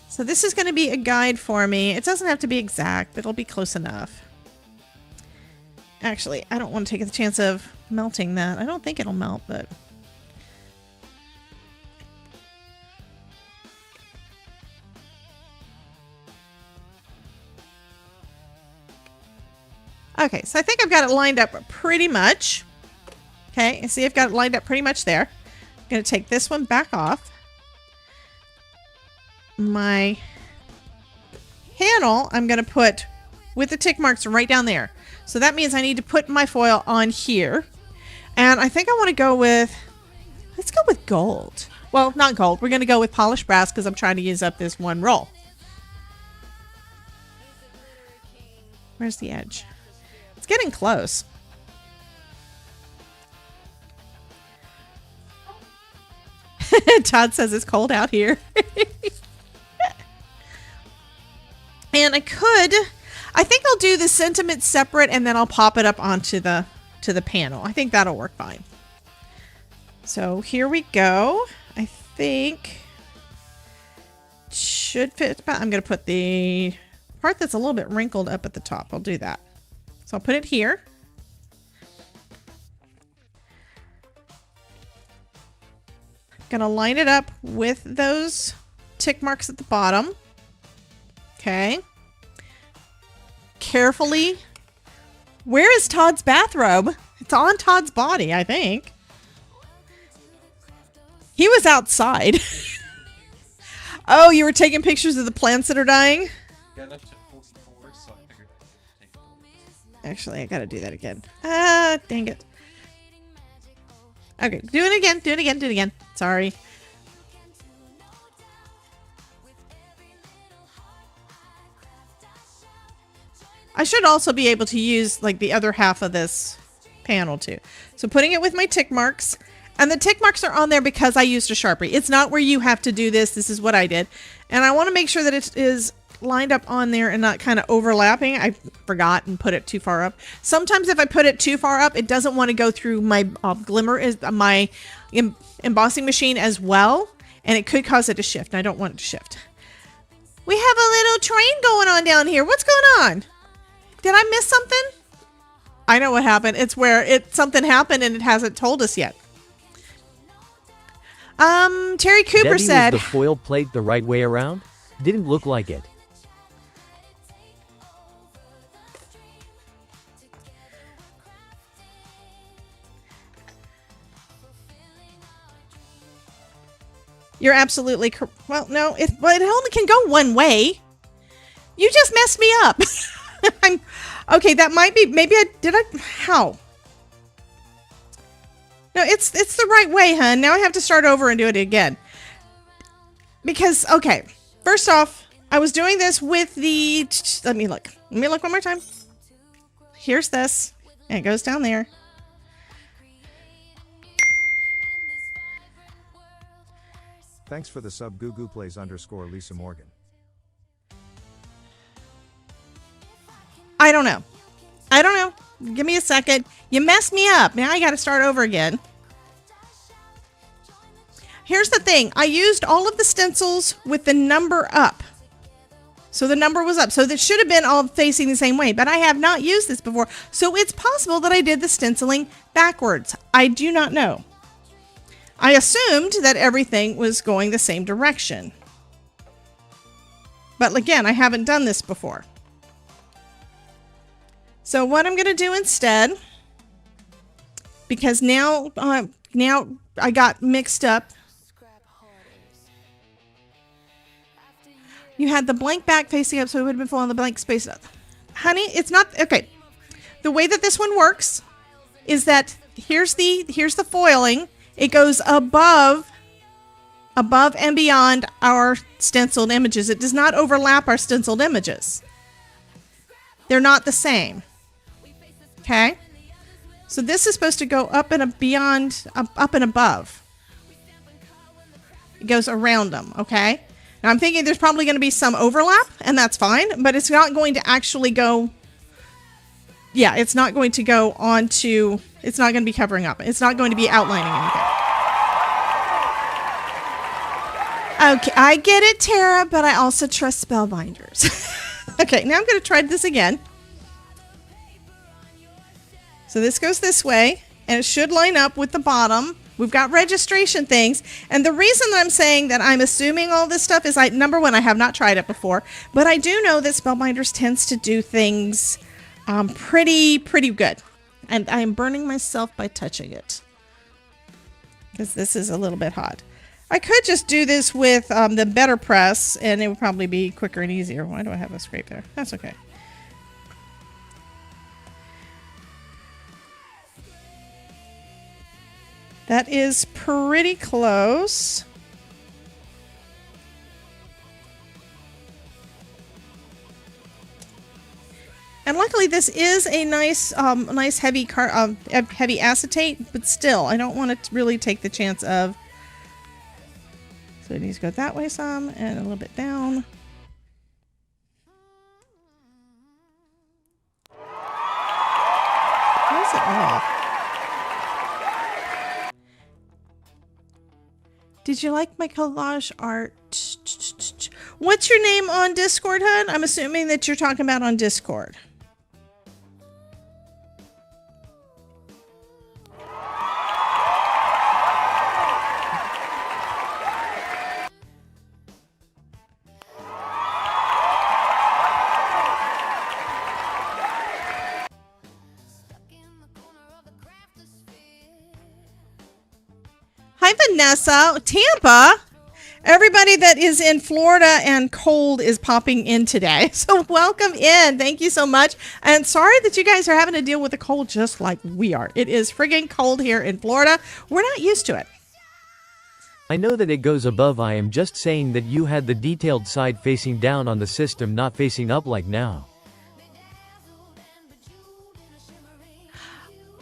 So this is going to be a guide for me. It doesn't have to be exact, but it'll be close enough. Actually, I don't want to take the chance of melting that. I don't think it'll melt, but... Okay, so I think I've got it lined up pretty much. Okay, and see I've got it lined up pretty much there. I'm going to take this one back off. My panel, I'm going to put with the tick marks right down there. So that means I need to put my foil on here. And I think I want to go with, let's go with gold. Well, not gold. We're going to go with polished brass because I'm trying to use up this one roll. Where's the edge? It's getting close. Todd says it's cold out here. And I think I'll do the sentiment separate and then I'll pop it up onto the panel. I think that'll work fine. So here we go. I think should fit. I'm going to put the part that's a little bit wrinkled up at the top. I'll do that. So I'll put it here. Gonna line it up with those tick marks at the bottom. Okay. Carefully. Where is Todd's bathrobe? It's on Todd's body, I think. He was outside. Oh, you were taking pictures of the plants that are dying? Got up to 44, so I figured I'd take photos. Actually, I gotta do that again. Ah, dang it. Okay, do it again, do it again, do it again. Sorry. I should also be able to use like the other half of this panel too. So putting it with my tick marks, and the tick marks are on there because I used a Sharpie. It's not where you have to do this. This is what I did. And I want to make sure that it is lined up on there and not kind of overlapping. I forgot and put it too far up. Sometimes if I put it too far up, it doesn't want to go through my Glimmer, is my embossing machine as well, and it could cause it to shift, and I don't want it to shift. We have a little train going on down here. What's going on? Did I miss something? I know what happened. It's where something happened and it hasn't told us yet. Terry Cooper Debbie, said, was the foil plate the right way around? Didn't look like it. you're absolutely correct. Well, no, it only can go one way. You just messed me up. Okay, that might be, how? No, it's the right way, hun. Now I have to start over and do it again. Because, okay, first off, I was doing this with the, let me look one more time. Here's this, and it goes down there. Thanks for the sub _plays _ Lisa Morgan. I don't know. I don't know. Give me a second. You messed me up. Now I got to start over again. Here's the thing. I used all of the stencils with the number up. So the number was up. So that should have been all facing the same way. But I have not used this before. So it's possible that I did the stenciling backwards. I do not know. I assumed that everything was going the same direction. But again, I haven't done this before. So what I'm going to do instead, because now I got mixed up. You had the blank back facing up, so it would have been full on the blank space up. Honey, it's not, okay. The way that this one works is that here's the foiling. It goes above and beyond our stenciled images. It does not overlap our stenciled images. They're not the same. Okay? So this is supposed to go up and beyond, up and above. It goes around them, okay? Now I'm thinking there's probably going to be some overlap, and that's fine, but it's not going to actually go, yeah, it's not going to go onto, it's not going to be covering up. It's not going to be outlining anything. Okay, I get it, Tara, but I also trust Spellbinders. Okay, now I'm going to try this again. So this goes this way, and it should line up with the bottom. We've got registration things. And the reason that I'm saying that I'm assuming all this stuff is, number one, I have not tried it before, but I do know that Spellbinders tends to do things pretty good. And I'm burning myself by touching it, because this is a little bit hot. I could just do this with the Better Press, and it would probably be quicker and easier. Why do I have a scrape there? That's okay. That is pretty close. And luckily this is a nice heavy heavy acetate, but still I don't want to really take the chance of. So it needs to go that way some and a little bit down. Why is it off? Did you like my collage art? What's your name on Discord, hun? I'm assuming that you're talking about on Discord. Hi, Vanessa. Tampa. Everybody that is in Florida and cold is popping in today. So welcome in. Thank you so much. And sorry that you guys are having to deal with the cold just like we are. It is friggin' cold here in Florida. We're not used to it. I know that it goes above. I am just saying that you had the detailed side facing down on the system, not facing up like now.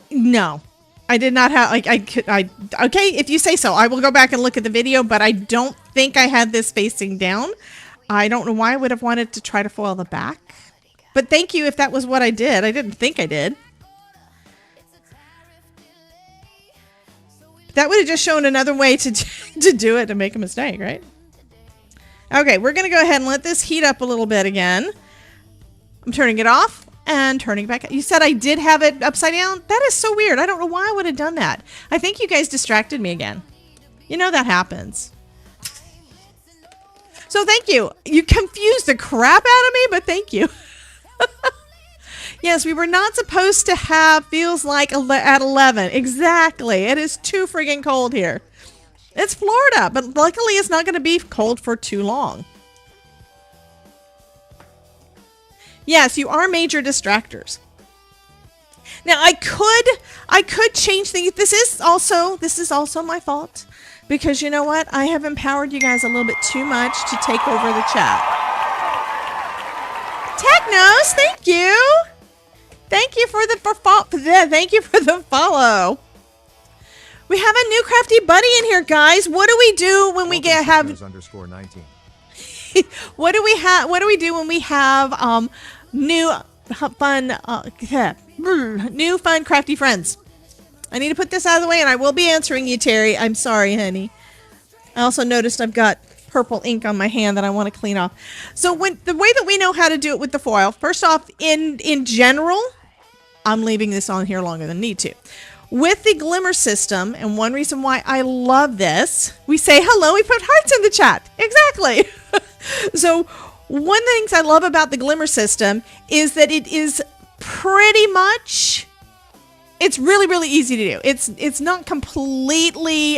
No. I did not have, like, okay, if you say so, I will go back and look at the video, but I don't think I had this facing down. I don't know why I would have wanted to try to foil the back, but thank you if that was what I did. I didn't think I did. That would have just shown another way to do it, to make a mistake, right? Okay, we're going to go ahead and let this heat up a little bit again. I'm turning it off. And turning back. You said I did have it upside down? That is so weird. I don't know why I would have done that. I think you guys distracted me again. You know that happens. So thank you. You confused the crap out of me, but thank you. Yes, we were not supposed to have feels like at 11. Exactly. It is too friggin' cold here. It's Florida, but luckily it's not going to be cold for too long. Yes, you are major distractors. Now I could change things. This is also my fault, because you know what? I have empowered you guys a little bit too much to take over the chat. Technos, thank you. Thank you for the follow. We have a new crafty buddy in here, guys. What do we do when we have _19. what do we have? What do we do when we have new fun new fun crafty friends? I need to put this out of the way, and I will be answering you, Terry. I'm sorry, honey. I also noticed I've got purple ink on my hand that I want to clean off. So the way that we know how to do it with the foil, first off, in general, I'm leaving this on here longer than need to. With the Glimmer system, and one reason why I love this, we say hello, we put hearts in the chat. Exactly. So one of the things I love about the Glimmer system is that it is pretty much, it's really, really easy to do. It's not completely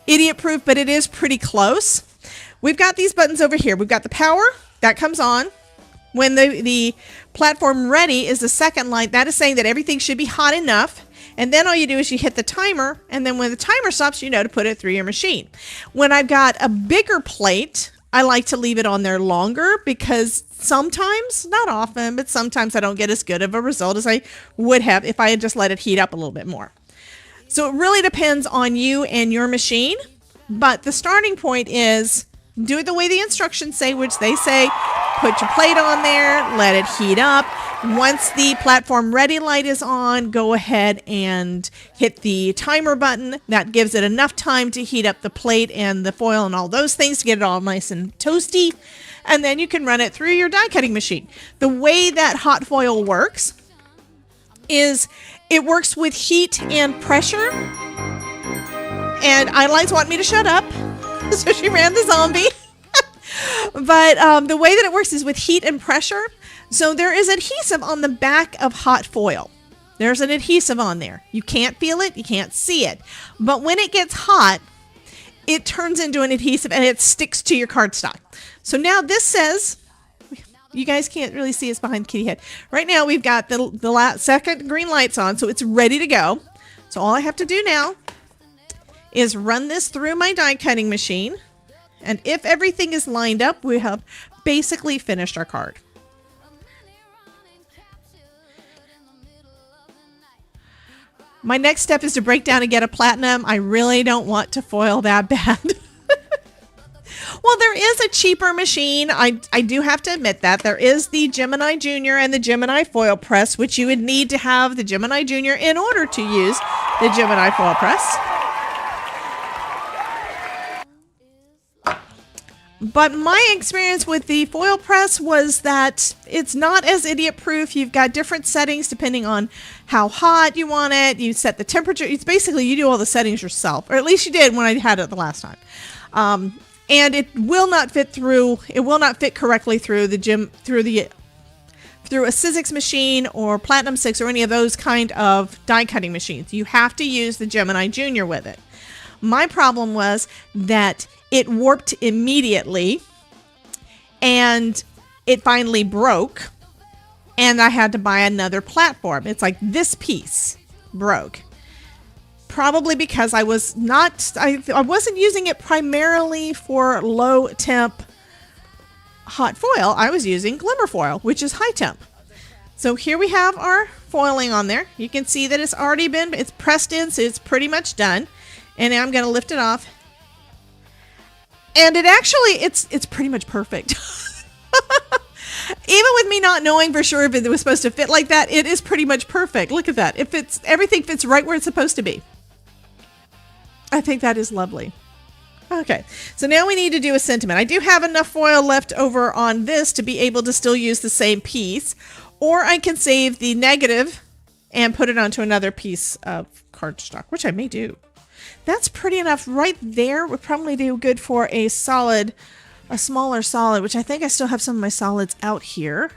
idiot proof, but it is pretty close. We've got these buttons over here. We've got the power that comes on. When the platform ready is the second light. That is saying that everything should be hot enough. And then all you do is you hit the timer. And then when the timer stops, you know to put it through your machine. When I've got a bigger plate, I like to leave it on there longer because sometimes, not often, but sometimes I don't get as good of a result as I would have if I had just let it heat up a little bit more. So it really depends on you and your machine. But the starting point is do it the way the instructions say, which they say put your plate on there, let it heat up. Once the platform ready light is on, go ahead and hit the timer button. That gives it enough time to heat up the plate and the foil and all those things to get it all nice and toasty. And then you can run it through your die cutting machine. The way that hot foil works is it works with heat and pressure. And Ideline's wanting me to shut up. So she ran the zombie. But the way that it works is with heat and pressure. So there is adhesive on the back of hot foil. There's an adhesive on there. You can't feel it. You can't see it. But when it gets hot, it turns into an adhesive and it sticks to your cardstock. So now this says, you guys can't really see us behind Kitty Head. Right now we've got the second green lights on, so it's ready to go. So all I have to do now is run this through my die cutting machine. And if everything is lined up, we have basically finished our card. My next step is to break down and get a platinum. I really don't want to foil that bad. Well, there is a cheaper machine. I do have to admit that. There is the Gemini Junior and the Gemini Foil Press, which you would need to have the Gemini Junior in order to use the Gemini Foil Press. But my experience with the foil press was that it's not as idiot proof. You've got different settings depending on how hot you want it. You set the temperature. It's basically you do all the settings yourself, or at least you did when I had it the last time. And it will not fit through. It will not fit correctly through through a Sizzix machine or Platinum 6 or any of those kind of die cutting machines. You have to use the Gemini Junior with it. My problem was that it warped immediately and it finally broke and I had to buy another platform. It's like this piece broke. Probably because I wasn't using it primarily for low temp hot foil. I was using Glimmer foil, which is high temp. So here we have our foiling on there. You can see that it's pressed in, so it's pretty much done. And now I'm going to lift it off. And it's pretty much perfect. Even with me not knowing for sure if it was supposed to fit like that, it is pretty much perfect. Look at that. Everything fits right where it's supposed to be. I think that is lovely. Okay, so now we need to do a sentiment. I do have enough foil left over on this to be able to still use the same piece. Or I can save the negative and put it onto another piece of cardstock, which I may do. That's pretty enough right there. Would probably do good for a smaller solid, which I think I still have some of my solids out here.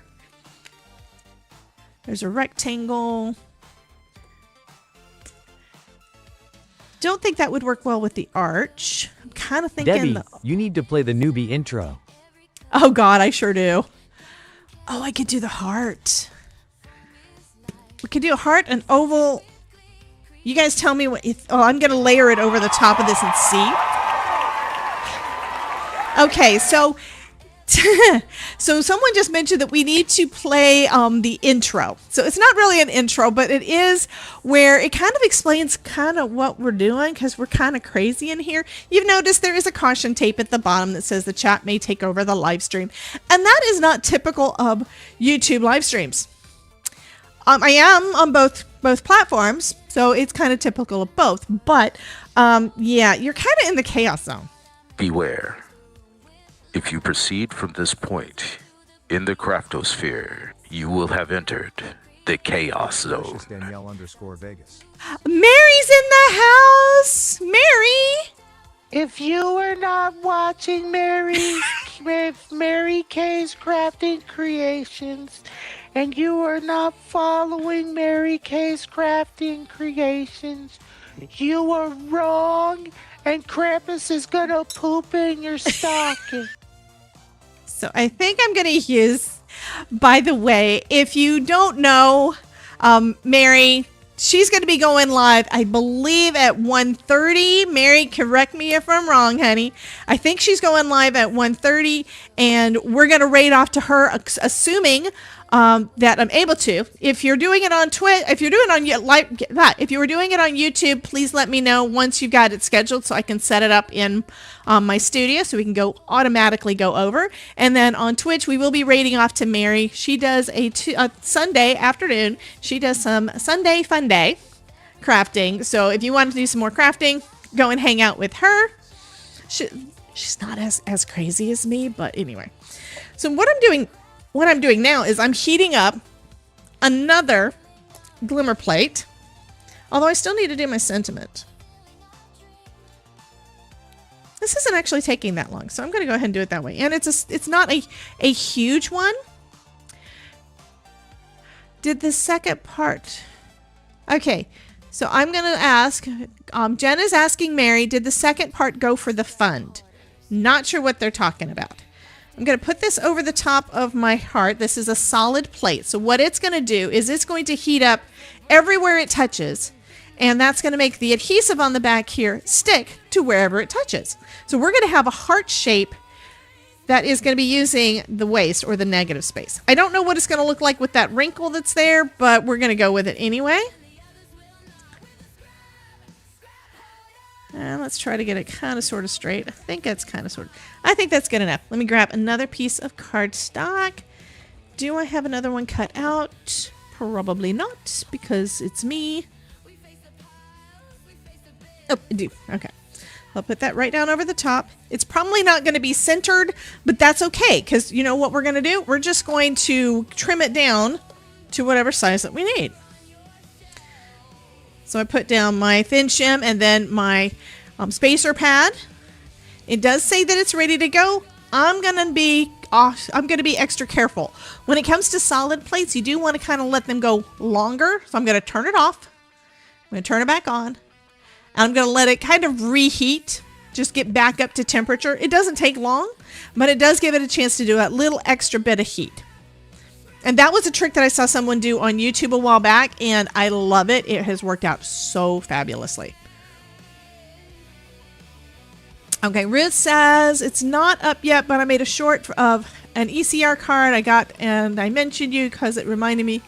There's a rectangle. Don't think that would work well with the arch. I'm kind of thinking... Debbie, you need to play the newbie intro. Oh, God, I sure do. Oh, I could do the heart. We could do a heart, an oval... You guys tell me what... I'm going to layer it over the top of this and see. Okay, so So someone just mentioned that we need to play the intro. So it's not really an intro, but it is where it kind of explains kind of what we're doing because we're kind of crazy in here. You've noticed there is a caution tape at the bottom that says the chat may take over the live stream. And that is not typical of YouTube live streams. I am on both platforms, so it's kind of typical of both. But yeah, you're kind of in the chaos zone. Beware. If you proceed from this point in the craftosphere, you will have entered the chaos zone. Precious Danielle_Vegas. Mary's in the house. Mary. If you are not watching Mary K's Crafting Creations, and you are not following Mary K's Crafting Creations, you are wrong, and Krampus is gonna poop in your stocking. So I think I'm going to use, by the way, if you don't know, Mary, she's going to be going live, I believe, at 1:30. Mary, correct me if I'm wrong, honey. I think she's going live at 1:30, and we're going to raid off to her, assuming that I'm able to. If you're doing it on Twitch, if you're doing it on if you were doing it on YouTube, please let me know once you've got it scheduled so I can set it up in my studio so we can automatically go over. And then on Twitch, we will be raiding off to Mary. She does a Sunday afternoon. She does some Sunday fun day crafting. So if you want to do some more crafting, go and hang out with her. She's not as crazy as me, but anyway. So what I'm doing now is I'm heating up another Glimmer plate, although I still need to do my sentiment. This isn't actually taking that long, so I'm going to go ahead and do it that way. And it's not a huge one. Did the second part... Okay, so I'm going to ask... Jen is asking Mary, did the second part go for the fund? Not sure what they're talking about. I'm going to put this over the top of my heart. This is a solid plate. So what it's going to do is it's going to heat up everywhere it touches. And that's going to make the adhesive on the back here stick to wherever it touches. So we're going to have a heart shape that is going to be using the waste or the negative space. I don't know what it's going to look like with that wrinkle that's there, but we're going to go with it anyway. And let's try to get it kind of sort of straight. I think that's good enough. Let me grab another piece of cardstock. Do I have another one cut out? Probably not, because it's me. Oh, I do. Okay. I'll put that right down over the top. It's probably not going to be centered, but that's okay, because you know what we're going to do? We're just going to trim it down to whatever size that we need. So I put down my thin shim and then my spacer pad. It does say that it's ready to go. I'm gonna be extra careful. When it comes to solid plates, you do want to kind of let them go longer. So I'm gonna turn it off. I'm gonna turn it back on. And I'm gonna let it kind of reheat. Just get back up to temperature. It doesn't take long, but it does give it a chance to do a little extra bit of heat. And that was a trick that I saw someone do on YouTube a while back, and I love it. It has worked out so fabulously. Okay, Ruth says, it's not up yet, but I made a short of an ECR card I got, and I mentioned you because it reminded me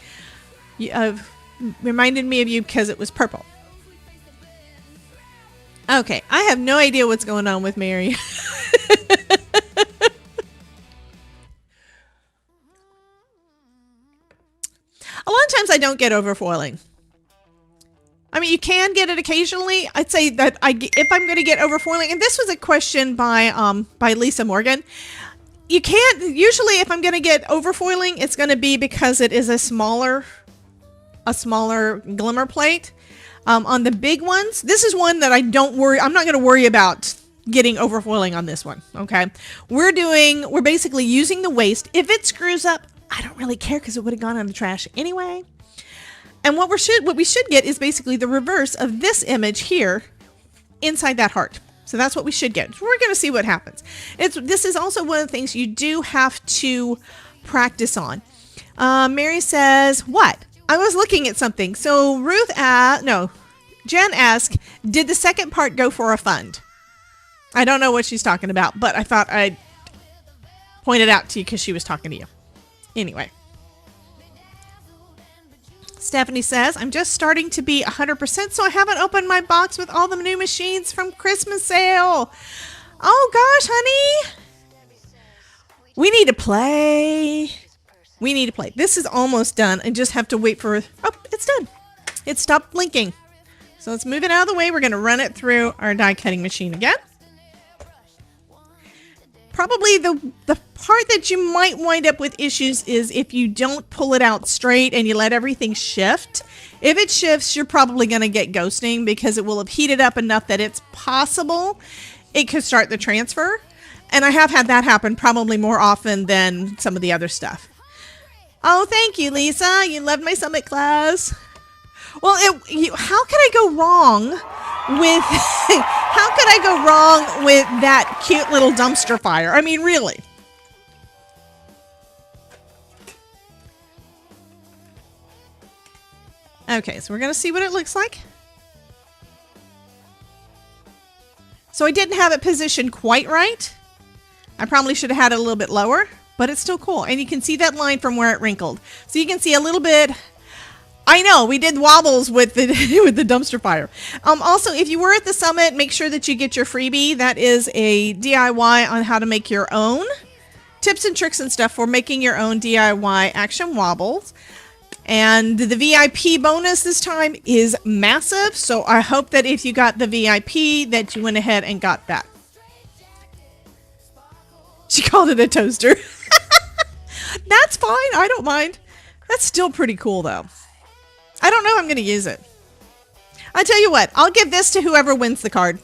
of you because it was purple. Okay, I have no idea what's going on with Mary. A lot of times I don't get overfoiling. I mean, you can get it occasionally. I'd say that if I'm going to get overfoiling, and this was a question by Lisa Morgan. You can't, usually if I'm going to get overfoiling, it's going to be because it is a smaller Glimmer plate. On the big ones, this is one that I'm not going to worry about getting overfoiling on this one. Okay. We're basically using the waste. If it screws up, I don't really care because it would have gone in the trash anyway. And what we should get is basically the reverse of this image here inside that heart. So that's what we should get. We're going to see what happens. This is also one of the things you do have to practice on. Mary says, what? I was looking at something. So Jen asked, did the second part go for a fund? I don't know what she's talking about, but I thought I'd pointed out to you because she was talking to you. Anyway. Stephanie says, I'm just starting to be 100%, so I haven't opened my box with all the new machines from Christmas sale. Oh gosh, honey. We need to play. We need to play. This is almost done. I just have to wait for... Oh, it's done. It stopped blinking. So let's move it out of the way. We're going to run it through our die cutting machine again. Probably the part that you might wind up with issues is if you don't pull it out straight and you let everything shift. If it shifts, you're probably going to get ghosting because it will have heated up enough that it's possible it could start the transfer. And I have had that happen probably more often than some of the other stuff. Oh, thank you, Lisa. You loved my summit class. Well, how could I go wrong with how could I go wrong with that cute little dumpster fire? I mean, really. Okay, so we're going to see what it looks like. So I didn't have it positioned quite right. I probably should have had it a little bit lower, but it's still cool. And you can see that line from where it wrinkled. So you can see a little bit. I know we did wobbles with the with the dumpster fire. Also, if you were at the summit, make sure that you get your freebie. That is a DIY on how to make your own tips and tricks and stuff for making your own DIY action wobbles. And the VIP bonus this time is massive. So I hope that if you got the VIP that you went ahead and got that. She called it a toaster. That's fine. I don't mind. That's still pretty cool, though. I don't know if I'm going to use it. I'll tell you what. I'll give this to whoever wins the card.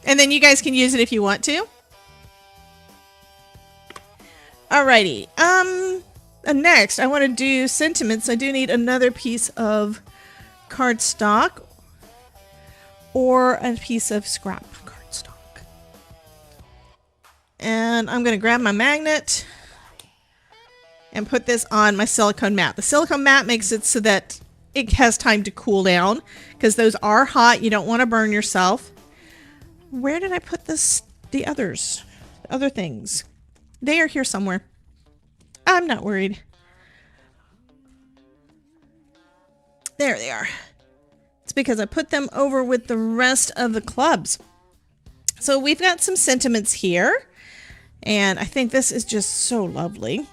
And then you guys can use it if you want to. Alrighty. Next, I want to do sentiments. I do need another piece of cardstock. Or a piece of scrap cardstock. And I'm going to grab my magnet and put this on my silicone mat. The silicone mat makes it so that it has time to cool down because those are hot. You don't want to burn yourself. Where did I put this? The other things. They are here somewhere. I'm not worried. There they are. It's because I put them over with the rest of the clubs. So we've got some sentiments here. And I think this is just so lovely.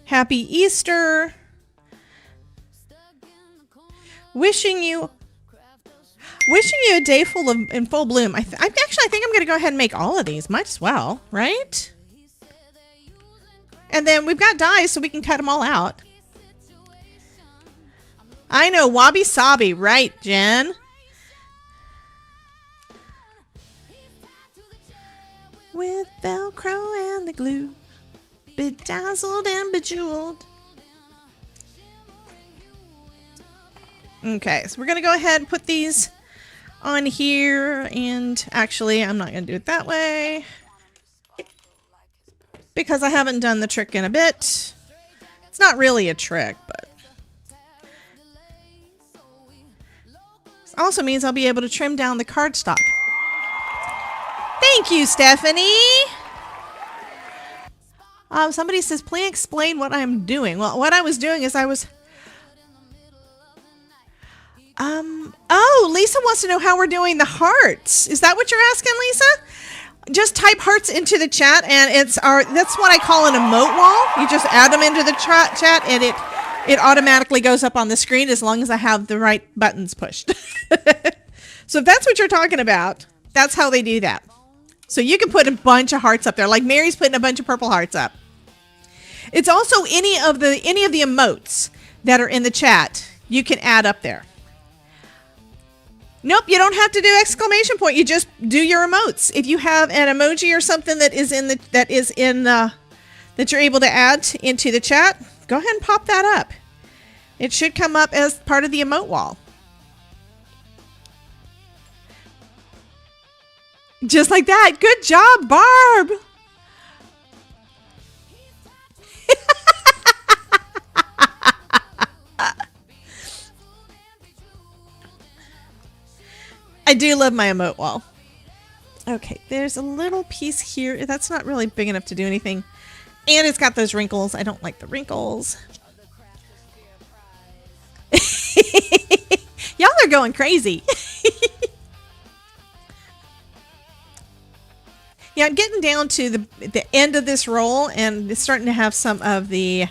Happy Easter. Wishing you a day full of in full bloom. I think I'm going to go ahead and make all of these. Might as well, right? And then we've got dies so we can cut them all out. I know, wabi sabi, right, Jen? With Velcro and the glue, bedazzled and bejeweled. Okay, so we're going to go ahead and put these on here. And actually, I'm not going to do it that way because I haven't done the trick in a bit. It's not really a trick, but this also means I'll be able to trim down the cardstock. Thank you, Stephanie. Somebody says, please explain what I'm doing. Well, what I was doing is I was... Oh, Lisa wants to know how we're doing the hearts. Is that what you're asking, Lisa? Just type hearts into the chat, and that's what I call an emote wall. You just add them into the chat, and it automatically goes up on the screen as long as I have the right buttons pushed. So if that's what you're talking about, that's how they do that. So you can put a bunch of hearts up there, like Mary's putting a bunch of purple hearts up. It's also any of the emotes that are in the chat you can add up there. Nope, you don't have to do exclamation point. You just do your emotes. If you have an emoji or something that you're able to add into the chat, go ahead and pop that up. It should come up as part of the emote wall. Just like that. Good job, Barb. I do love my emote wall. Okay, there's a little piece here. That's not really big enough to do anything. And it's got those wrinkles. I don't like the wrinkles. Y'all are going crazy. Yeah, I'm getting down to the end of this roll, and it's starting to have some of the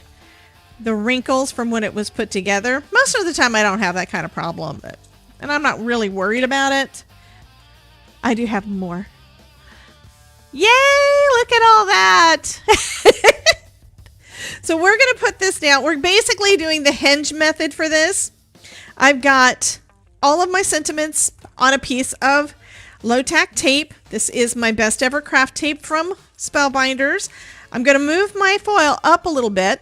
wrinkles from when it was put together. Most of the time I don't have that kind of problem, and I'm not really worried about it. I do have more. Yay! Look at all that! So we're going to put this down. We're basically doing the hinge method for this. I've got all of my sentiments on a piece of low-tack tape. This is my best ever craft tape from Spellbinders. I'm going to move my foil up a little bit.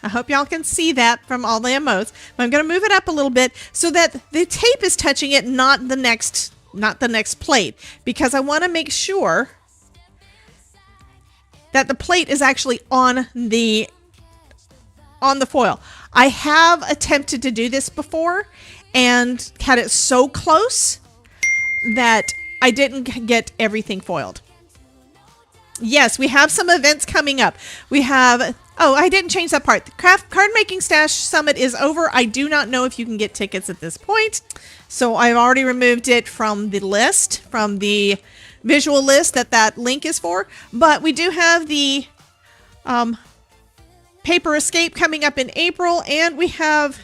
I hope y'all can see that from all the emotes. But I'm going to move it up a little bit so that the tape is touching it, not the next plate, because I want to make sure that the plate is actually on the foil. I have attempted to do this before and had it so close that I didn't get everything foiled. Yes, we have some events coming up. We have, oh, I didn't change that part. The Card Making Stash Summit is over. I do not know if you can get tickets at this point. So I've already removed it from the list, from the visual list that link is for. But we do have the Paper Escape coming up in April. And we have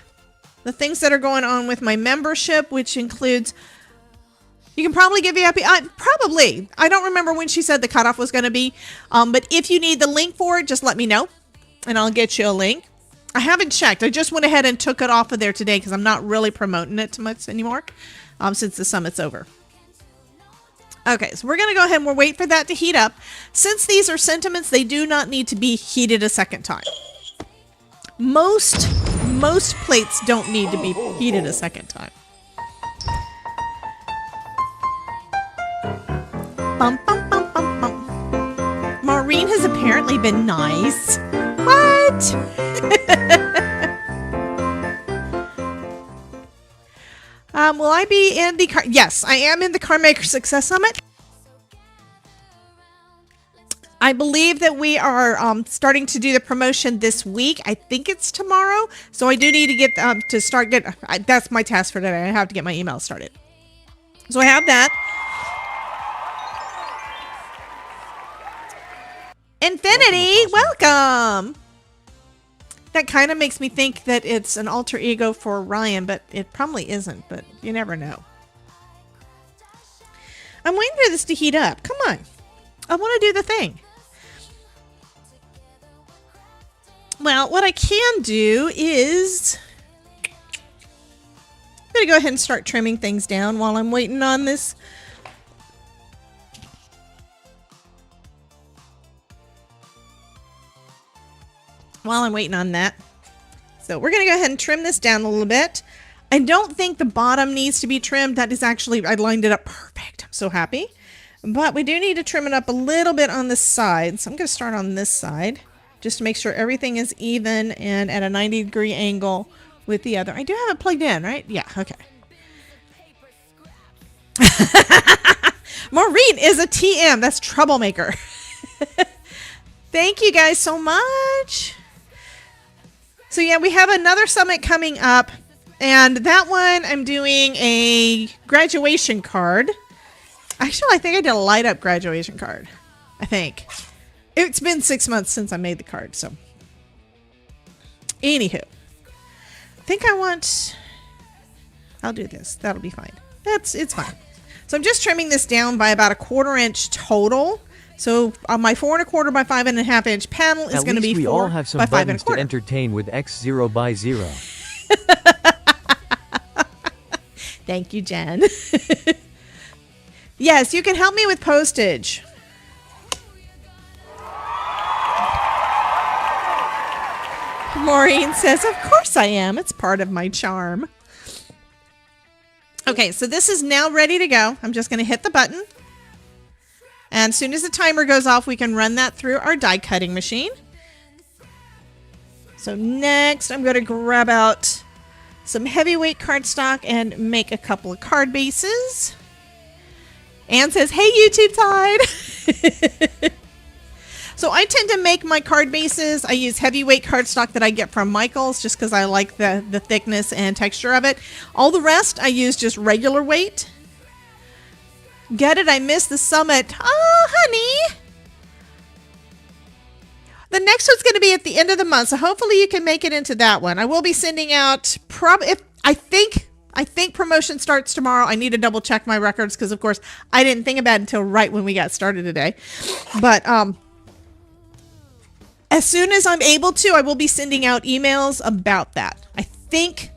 the things that are going on with my membership, which includes... You can probably give you a... probably. I don't remember when she said the cutoff was going to be. But if you need the link for it, just let me know. And I'll get you a link. I haven't checked. I just went ahead and took it off of there today because I'm not really promoting it too much anymore since the summit's over. Okay, so we're going to go ahead and we'll wait for that to heat up. Since these are sentiments, they do not need to be heated a second time. Most plates don't need to be heated a second time. Bum, bum, bum, bum, bum. Maureen has apparently been nice. What? Will I be in the car? Yes, I am in the Cardmaker Success Summit. I believe that we are starting to do the promotion this week. I think it's tomorrow. So I do need to get to start that's my task for today. I have to get my email started. So I have that. Infinity, welcome. That kind of makes me think that it's an alter ego for Ryan, but it probably isn't, but you never know. I'm waiting for this to heat up. Come on. I want to do the thing. Well, what I can do is... I'm going to go ahead and start trimming things down while I'm waiting on this. While I'm waiting on that. So we're going to go ahead and trim this down a little bit. I don't think the bottom needs to be trimmed. That is actually, I lined it up perfect. I'm so happy. But we do need to trim it up a little bit on the side. So I'm going to start on this side just to make sure everything is even and at a 90-degree angle with the other. I do have it plugged in, right? Yeah, okay. Maureen is a TM. That's troublemaker. Thank you guys so much. So yeah, we have another summit coming up, and that one I'm doing a graduation card. Actually, I think I did a light up graduation card. I think. It's been 6 months since I made the card, so. Anywho. I think I'll do this. That'll be fine. It's fine. So I'm just trimming this down by about 1/4 inch total. So my 4 1/4 by 5 1/2 inch panel is going to be 4 we all have some by 5 buttons to 1/4. entertain with X0 by 0. Thank you, Jen. Yes, you can help me with postage. Maureen says, of course I am. It's part of my charm. Okay, so this is now ready to go. I'm just going to hit the button. And as soon as the timer goes off, we can run that through our die cutting machine. So next, I'm going to grab out some heavyweight cardstock and make a couple of card bases. Anne says, hey, YouTube Tide. So I tend to make my card bases. I use heavyweight cardstock that I get from Michaels just because I like the thickness and texture of it. All the rest I use just regular weight. Get it? I missed the summit. Oh, honey. The next one's going to be at the end of the month, so hopefully you can make it into that one. I will be sending out I think promotion starts tomorrow. I need to double check my records because, of course, I didn't think about it until right when we got started today. But as soon as I'm able to, I will be sending out emails about that. I think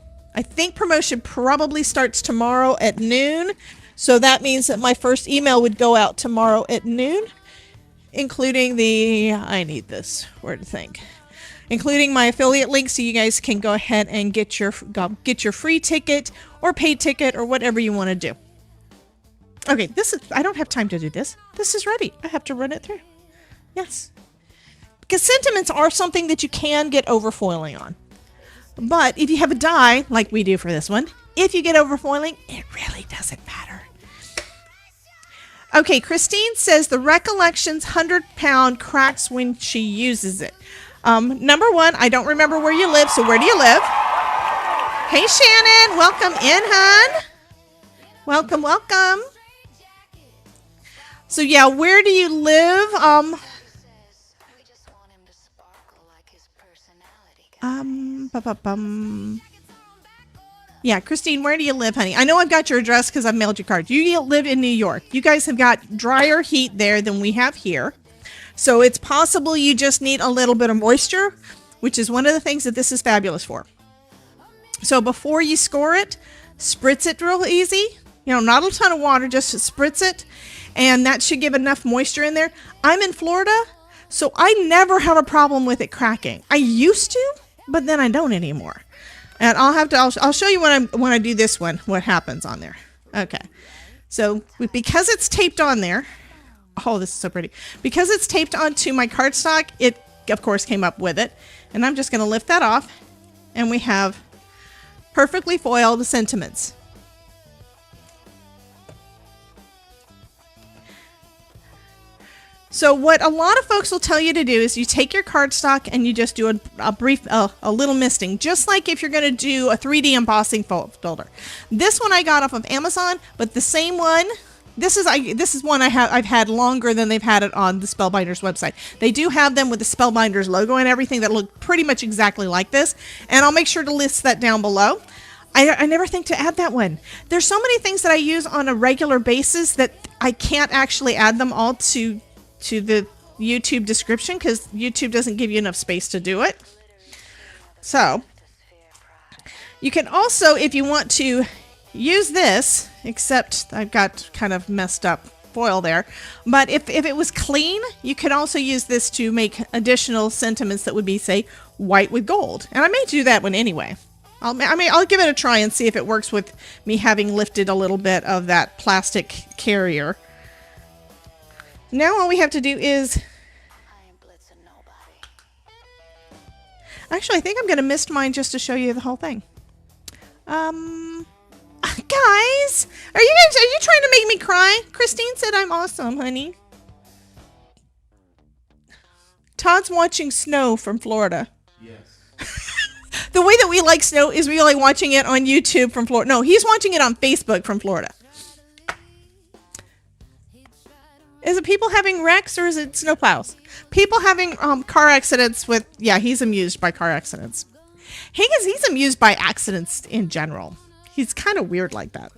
promotion probably starts tomorrow at noon. So that means that my first email would go out tomorrow at noon, including including my affiliate link, so you guys can go ahead and get your free ticket or paid ticket or whatever you want to do. Okay, I don't have time to do this. This is ready. I have to run it through. Yes. Because sentiments are something that you can get overfoiling on. But if you have a die, like we do for this one, if you get overfoiling, it really doesn't matter. Okay, Christine says the Recollections 100-pound cracks when she uses it. Number one, I don't remember where you live, so where do you live? Hey, Shannon, welcome in, hon. Welcome, welcome. So yeah, where do you live? Yeah, Christine, where do you live, honey? I know I've got your address because I've mailed you cards. You live in New York. You guys have got drier heat there than we have here. So it's possible you just need a little bit of moisture, which is one of the things that this is fabulous for. So before you score it, spritz it real easy. You know, not a ton of water, just spritz it. And that should give enough moisture in there. I'm in Florida, so I never have a problem with it cracking. I used to, but then I don't anymore. And I'll show you when I do this one, what happens on there. Okay. So because it's taped on there, oh, this is so pretty. Because it's taped onto my cardstock, it of course came up with it. And I'm just going to lift that off, and we have perfectly foiled sentiments. So what a lot of folks will tell you to do is you take your cardstock and you just do a little misting, just like if you're going to do a 3D embossing folder. This one I got off of Amazon, but the same one, this is one I've had longer than they've had it on the Spellbinders website. They do have them with the Spellbinders logo and everything that look pretty much exactly like this, and I'll make sure to list that down below. I never think to add that one. There's so many things that I use on a regular basis that I can't actually add them all to the YouTube description because YouTube doesn't give you enough space to do it. So you can also, if you want to use this, except I've got kind of messed up foil there, but if it was clean, you could also use this to make additional sentiments that would be, say, white with gold. And I may do that one anyway. I'll give it a try and see if it works with me having lifted a little bit of that plastic carrier. Now all we have to do is... Actually, I think I'm going to mist mine just to show you the whole thing. Guys, are you trying to make me cry? Christine said I'm awesome, honey. Todd's watching snow from Florida. Yes. The way that we like snow is we like watching it on YouTube from Florida. No, he's watching it on Facebook from Florida. Is it people having wrecks or is it snowplows? People having car accidents with... Yeah, he's amused by car accidents. He's amused by accidents in general. He's kind of weird like that.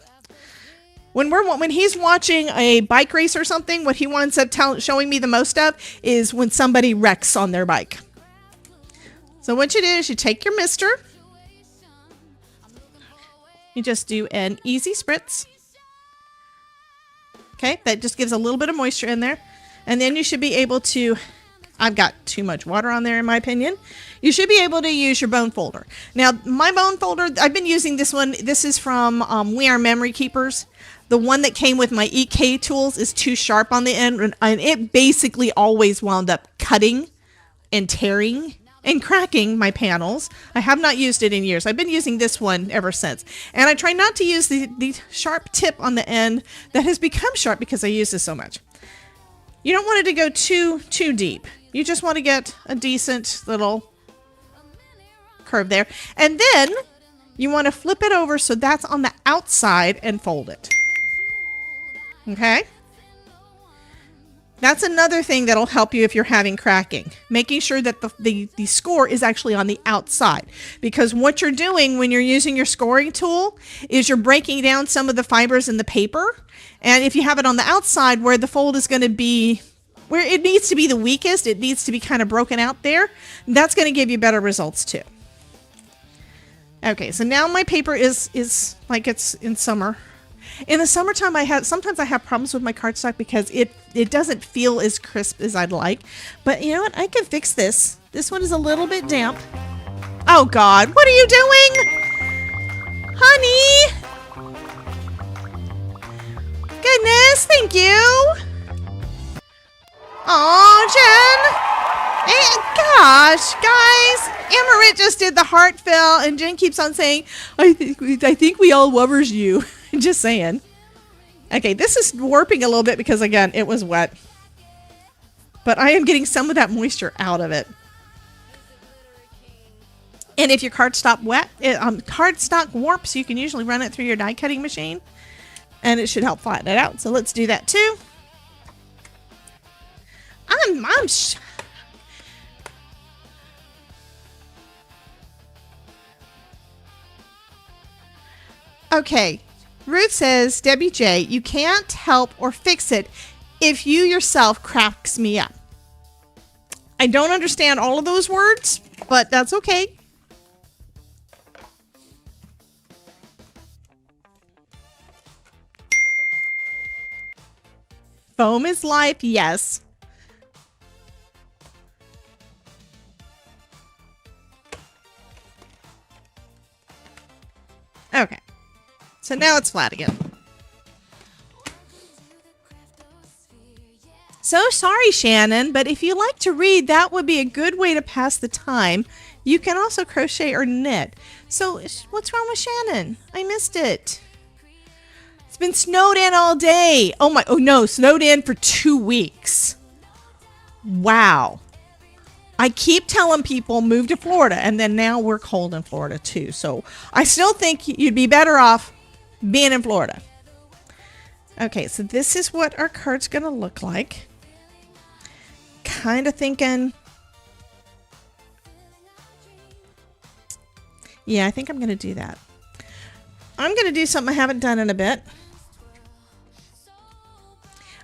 When he's watching a bike race or something, what he winds up showing me the most of is when somebody wrecks on their bike. So what you do is you take your mister. You just do an easy spritz. Okay, that just gives a little bit of moisture in there. And then you should be able to... I've got too much water on there in my opinion. You should be able to use your bone folder. Now, my bone folder, I've been using this one. This is from We Are Memory Keepers. The one that came with my EK tools is too sharp on the end. And it basically always wound up cutting and tearing in cracking my panels. I have not used it in years. I've been using this one ever since. And I try not to use the sharp tip on the end that has become sharp because I use this so much. You don't want it to go too deep. You just want to get a decent little curve there. And then you want to flip it over so that's on the outside and fold it. Okay? That's another thing that'll help you if you're having cracking. Making sure that the score is actually on the outside. Because what you're doing when you're using your scoring tool is you're breaking down some of the fibers in the paper. And if you have it on the outside where the fold is going to be, where it needs to be the weakest, it needs to be kind of broken out there, that's going to give you better results too. Okay, so now my paper is like it's in summer. In the summertime, sometimes I have problems with my cardstock because it doesn't feel as crisp as I'd like. But you know what? I can fix this. This one is a little bit damp. Oh God, what are you doing? Honey! Goodness, thank you! Aw, Jen! Gosh, guys, Amarit just did the heartfelt, and Jen keeps on saying, I think we all lovers you. Just saying. Okay, this is warping a little bit because, again, it was wet. But I am getting some of that moisture out of it. And if your cardstock warps, you can usually run it through your die cutting machine. And it should help flatten it out. So let's do that too. Okay. Ruth says, Debbie J, you can't help or fix it if you yourself cracks me up. I don't understand all of those words, but that's okay. Foam is life, yes. Okay. So now it's flat again. So sorry, Shannon, but if you like to read, that would be a good way to pass the time. You can also crochet or knit. So what's wrong with Shannon? I missed it. It's been snowed in all day. Oh no, snowed in for 2 weeks. Wow. I keep telling people move to Florida, and then now we're cold in Florida too. So I still think you'd be better off being in Florida. Okay, so this is what our card's gonna look like. Kind of thinking, yeah, I think I'm gonna do that. I'm gonna do something I haven't done in a bit.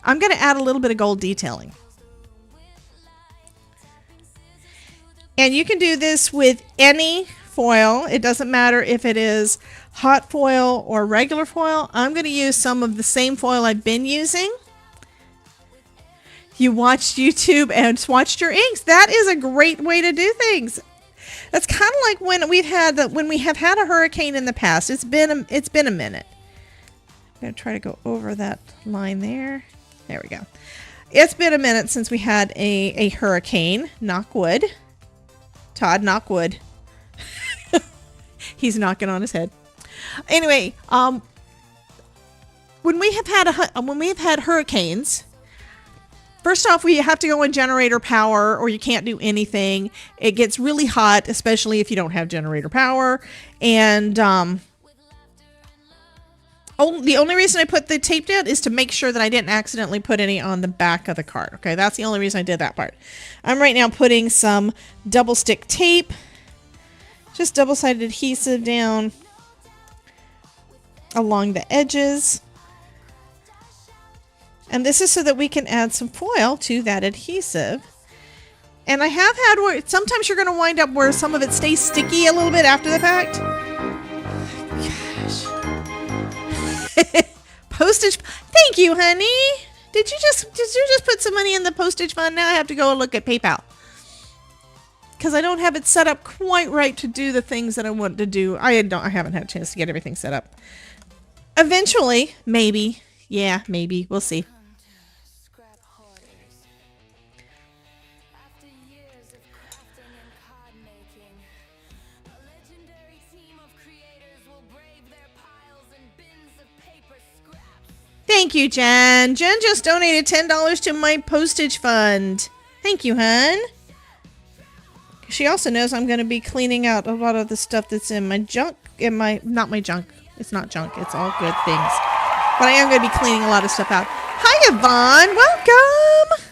I'm gonna add a little bit of gold detailing. And you can do this with any foil. It doesn't matter if it is hot foil or regular foil. I'm going to use some of the same foil I've been using. You watched YouTube and swatched your inks. That is a great way to do things. That's kind of like when we have had a hurricane in the past. It's been a minute. I'm going to try to go over that line there. There we go. It's been a minute since we had a hurricane. Knock wood. Todd, knock wood. He's knocking on his head. Anyway, when we have had hurricanes, first off, we have to go in generator power, or you can't do anything. It gets really hot, especially if you don't have generator power. And the only reason I put the tape down is to make sure that I didn't accidentally put any on the back of the card. Okay, that's the only reason I did that part. I'm right now putting some double stick tape, just double-sided adhesive down along the edges. And this is so that we can add some foil to that adhesive. And I have had where sometimes you're going to wind up where some of it stays sticky a little bit after the fact. Gosh. Postage. Thank you, honey. Did you just put some money in the postage fund? Now I have to go look at PayPal. Because I don't have it set up quite right to do the things that I want to do. I haven't had a chance to get everything set up. Eventually, maybe. Yeah, maybe. We'll see. Thank you, Jen. Jen just donated $10 to my postage fund. Thank you, hun. She also knows I'm going to be cleaning out a lot of the stuff that's in my junk. Not my junk. It's not junk. It's all good things. But I am going to be cleaning a lot of stuff out. Hi, Yvonne. Welcome.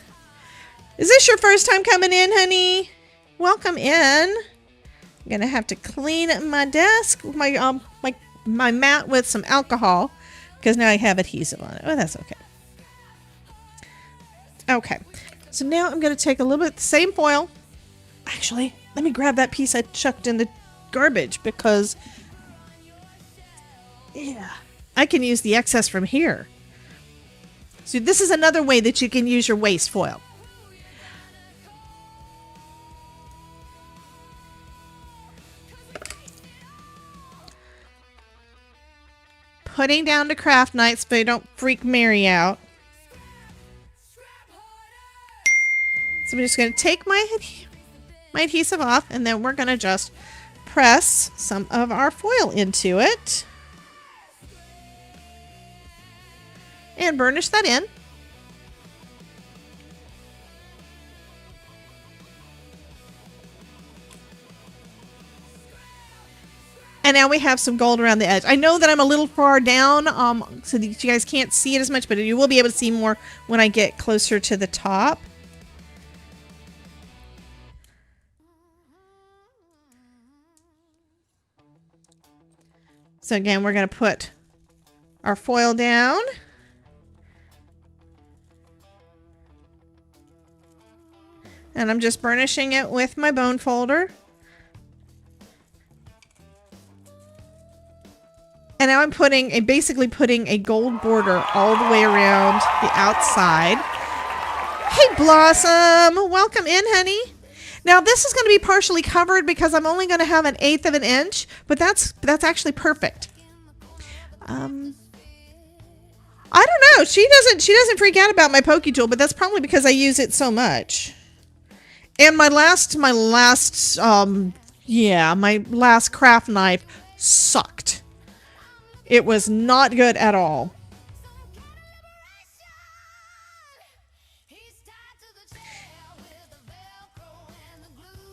Is this your first time coming in, honey? Welcome in. I'm going to have to clean my desk, my mat with some alcohol because now I have adhesive on it. Oh, that's okay. Okay. So now I'm going to take a little bit of the same foil. Actually, let me grab that piece I chucked in the garbage because, yeah, I can use the excess from here. So this is another way that you can use your waste foil. Putting down to craft nights, but don't freak Mary out. So I'm just going to take my adhesive off, and then we're going to just press some of our foil into it. And burnish that in. And now we have some gold around the edge. I know that I'm a little far down, so that you guys can't see it as much, but you will be able to see more when I get closer to the top. So again, we're going to put our foil down. And I'm just burnishing it with my bone folder. And now I'm basically putting a gold border all the way around the outside. Hey, Blossom! Welcome in, honey. Now this is going to be partially covered because I'm only going to have 1/8 of an inch, but that's actually perfect. I don't know. She doesn't freak out about my pokey tool, but that's probably because I use it so much. And my last craft knife sucked. It was not good at all.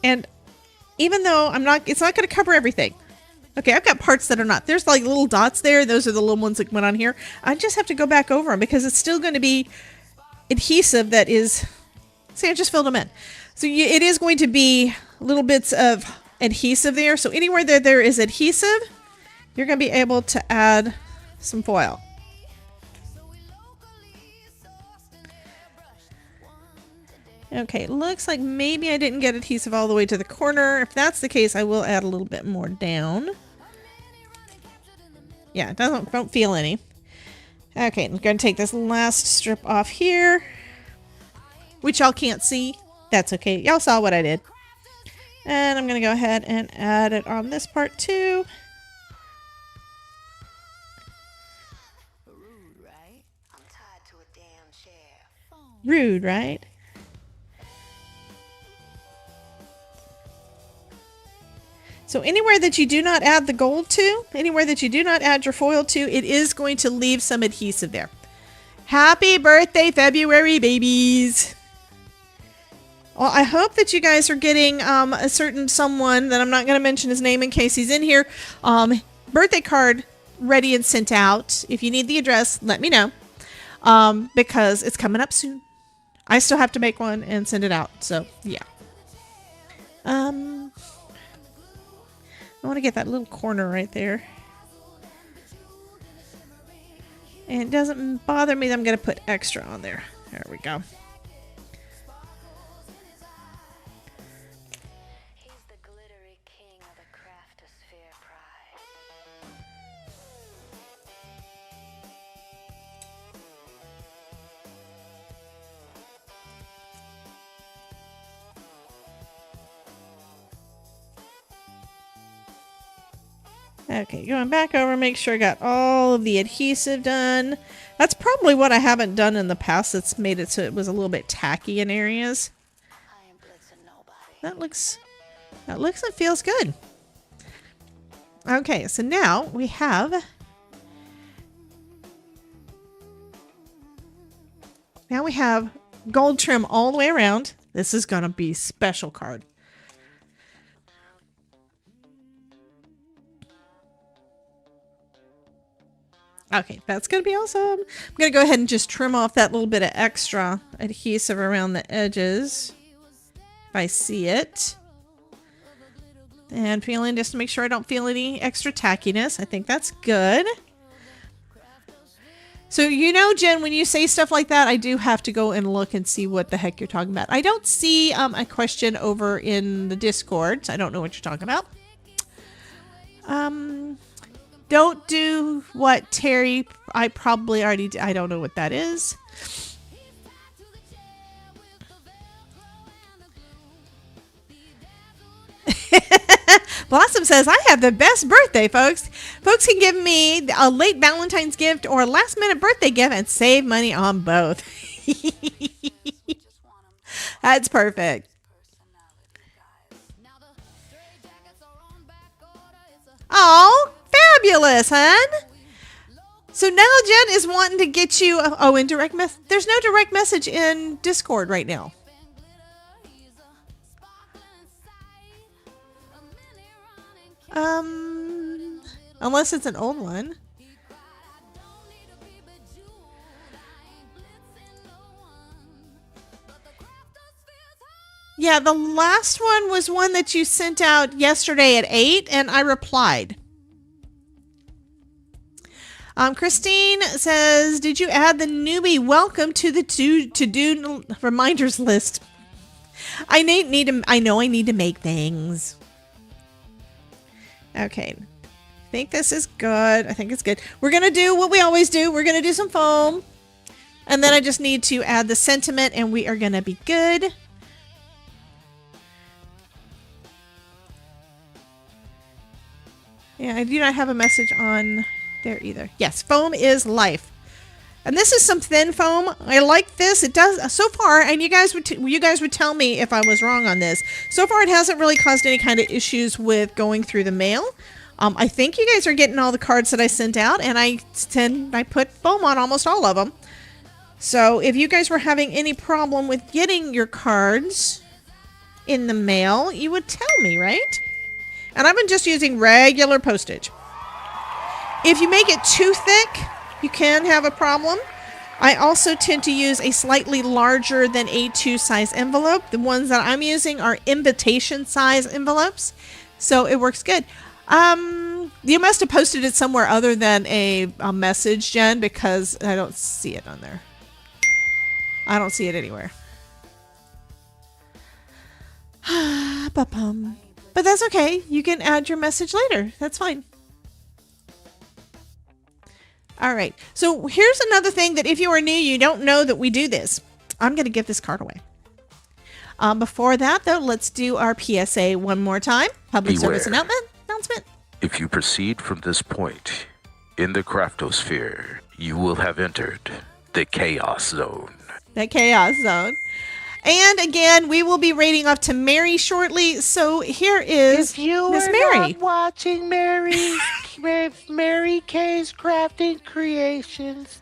And even though it's not going to cover everything. Okay, I've got parts that are not. There's like little dots there. Those are the little ones that went on here. I just have to go back over them because it's still going to be adhesive that is... See, I just filled them in. So it is going to be little bits of adhesive there. So anywhere that there is adhesive, you're going to be able to add some foil. Okay, looks like maybe I didn't get adhesive all the way to the corner. If that's the case, I will add a little bit more down. Yeah, don't feel any. Okay, I'm going to take this last strip off here, which y'all can't see. That's okay. Y'all saw what I did. And I'm going to go ahead and add it on this part too. Rude, right? I'm tied to a damn chair. Rude, right? So anywhere that you do not add the gold to, anywhere that you do not add your foil to, it is going to leave some adhesive there. Happy birthday, February, babies! Well, I hope that you guys are getting a certain someone that I'm not going to mention his name in case he's in here, birthday card ready and sent out. If you need the address, let me know, because it's coming up soon. I still have to make one and send it out, so yeah. I want to get that little corner right there. And it doesn't bother me that I'm going to put extra on there. There we go. He's the glittery king of the craftosphere pride. Okay, going back over, make sure I got all of the adhesive done. That's probably what I haven't done in the past that's made it so it was a little bit tacky in areas. I ain't blitzing nobody. That looks and feels good. Okay, so now we have Now we have gold trim all the way around. This is going to be special card. Okay, that's going to be awesome. I'm going to go ahead and just trim off that little bit of extra adhesive around the edges. If I see it. And feeling just to make sure I don't feel any extra tackiness. I think that's good. So, you know, Jen, when you say stuff like that, I do have to go and look and see what the heck you're talking about. I don't see a question over in the Discord, so I don't know what you're talking about. Don't do what Terry, I probably already did. I don't know what that is. Blossom says, I have the best birthday, folks. Folks can give me a late Valentine's gift or a last minute birthday gift and save money on both. That's perfect. Oh, fabulous, hun. So now Jen is wanting to get you, in direct message. There's no direct message in Discord right now. Unless it's an old one. Yeah, the last one was one that you sent out yesterday at 8, and I replied. Christine says, did you add the newbie welcome to the to-do reminders list? I know I need to make things. Okay. I think this is good. I think it's good. We're going to do what we always do. We're going to do some foam. And then I just need to add the sentiment, and we are going to be good. Yeah, I do not have a message on there either. Yes, foam is life. And this is some thin foam. I like this. It does so far, and you guys would tell me if I was wrong on this. So far, it hasn't really caused any kind of issues with going through the mail. I think you guys are getting all the cards that I sent out, and I put foam on almost all of them. So if you guys were having any problem with getting your cards in the mail, you would tell me, right? And I've been just using regular postage. If you make it too thick, you can have a problem. I also tend to use a slightly larger than A2 size envelope. The ones that I'm using are invitation size envelopes. So it works good. You must have posted it somewhere other than a message, Jen, because I don't see it on there. I don't see it anywhere. But that's okay. You can add your message later. That's fine. All right. So here's another thing that if you are new, you don't know that we do this. I'm going to give this card away. Before that, though, let's do our PSA one more time. Public service announcement. If you proceed from this point in the craftosphere, you will have entered the chaos zone. The chaos zone. And again, we will be rating off to Mary shortly. So here is Miss Mary. Not watching Mary K's Crafting Creations,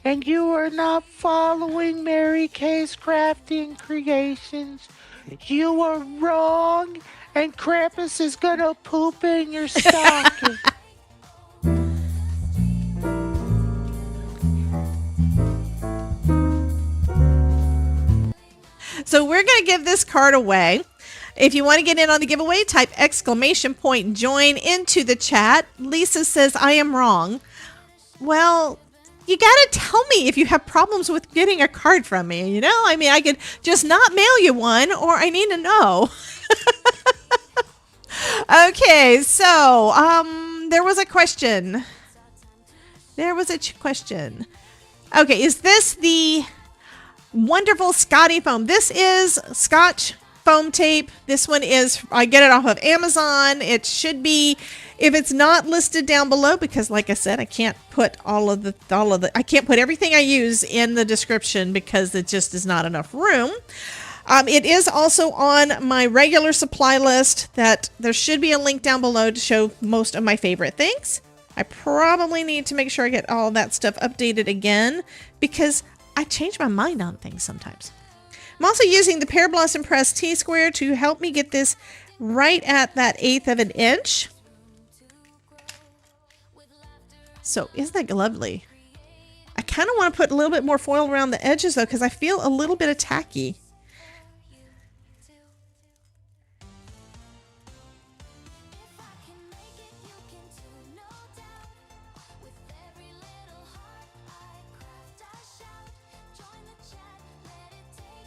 and you are not following Mary K's Crafting Creations, you are wrong, and Krampus is gonna poop in your stocking. So we're going to give this card away. If you want to get in on the giveaway, type !join into the chat. Lisa says, I am wrong. Well, you got to tell me if you have problems with getting a card from me. You know, I mean, I could just not mail you one, or I need to know. Okay, so there was a question. Okay, is this the wonderful Scotty foam? This is Scotch foam tape. This one is, I get it off of Amazon. It should be, if it's not listed down below, because like I said, I can't put I can't put everything I use in the description because it just is not enough room. It is also on my regular supply list that there should be a link down below to show most of my favorite things. I probably need to make sure I get all that stuff updated again because I change my mind on things sometimes. I'm also using the Pear Blossom Press T-square to help me get this right at that 1/8 of an inch. So isn't that lovely? I kind of want to put a little bit more foil around the edges though, because I feel a little bit of tacky.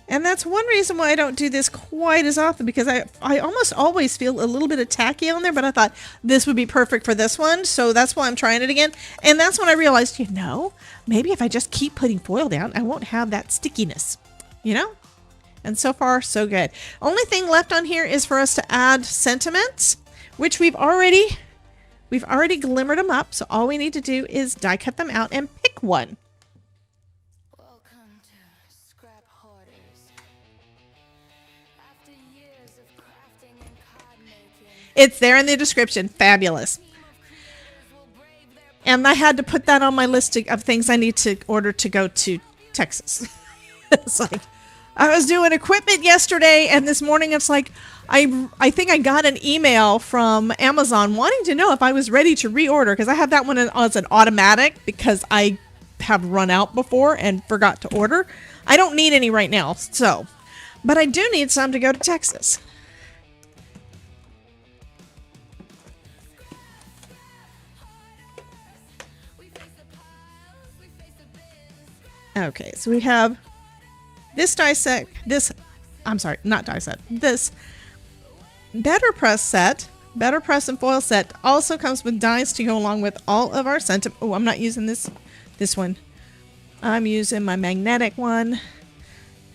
And that's one reason why I don't do this quite as often, because I almost always feel a little bit of tacky on there, but I thought this would be perfect for this one. So that's why I'm trying it again. And that's when I realized, you know, maybe if I just keep putting foil down, I won't have that stickiness, you know? And so far, so good. Only thing left on here is for us to add sentiments, which we've already glimmered them up. So all we need to do is die cut them out and pick one. Welcome to Scrap Hoarders. After years of crafting and card making, It's there in the description. Fabulous. And I had to put that on my list of things I need to order to go to Texas. It's like, I was doing equipment yesterday, and this morning it's like, I think I got an email from Amazon wanting to know if I was ready to reorder, because I have that one as an automatic because I have run out before and forgot to order. I don't need any right now, so, but I do need some to go to Texas. Okay, so we have this die set, this Better Press set, Better Press and Foil set also comes with dies to go along with all of our sentiment. Oh, I'm not using this one. I'm using my magnetic one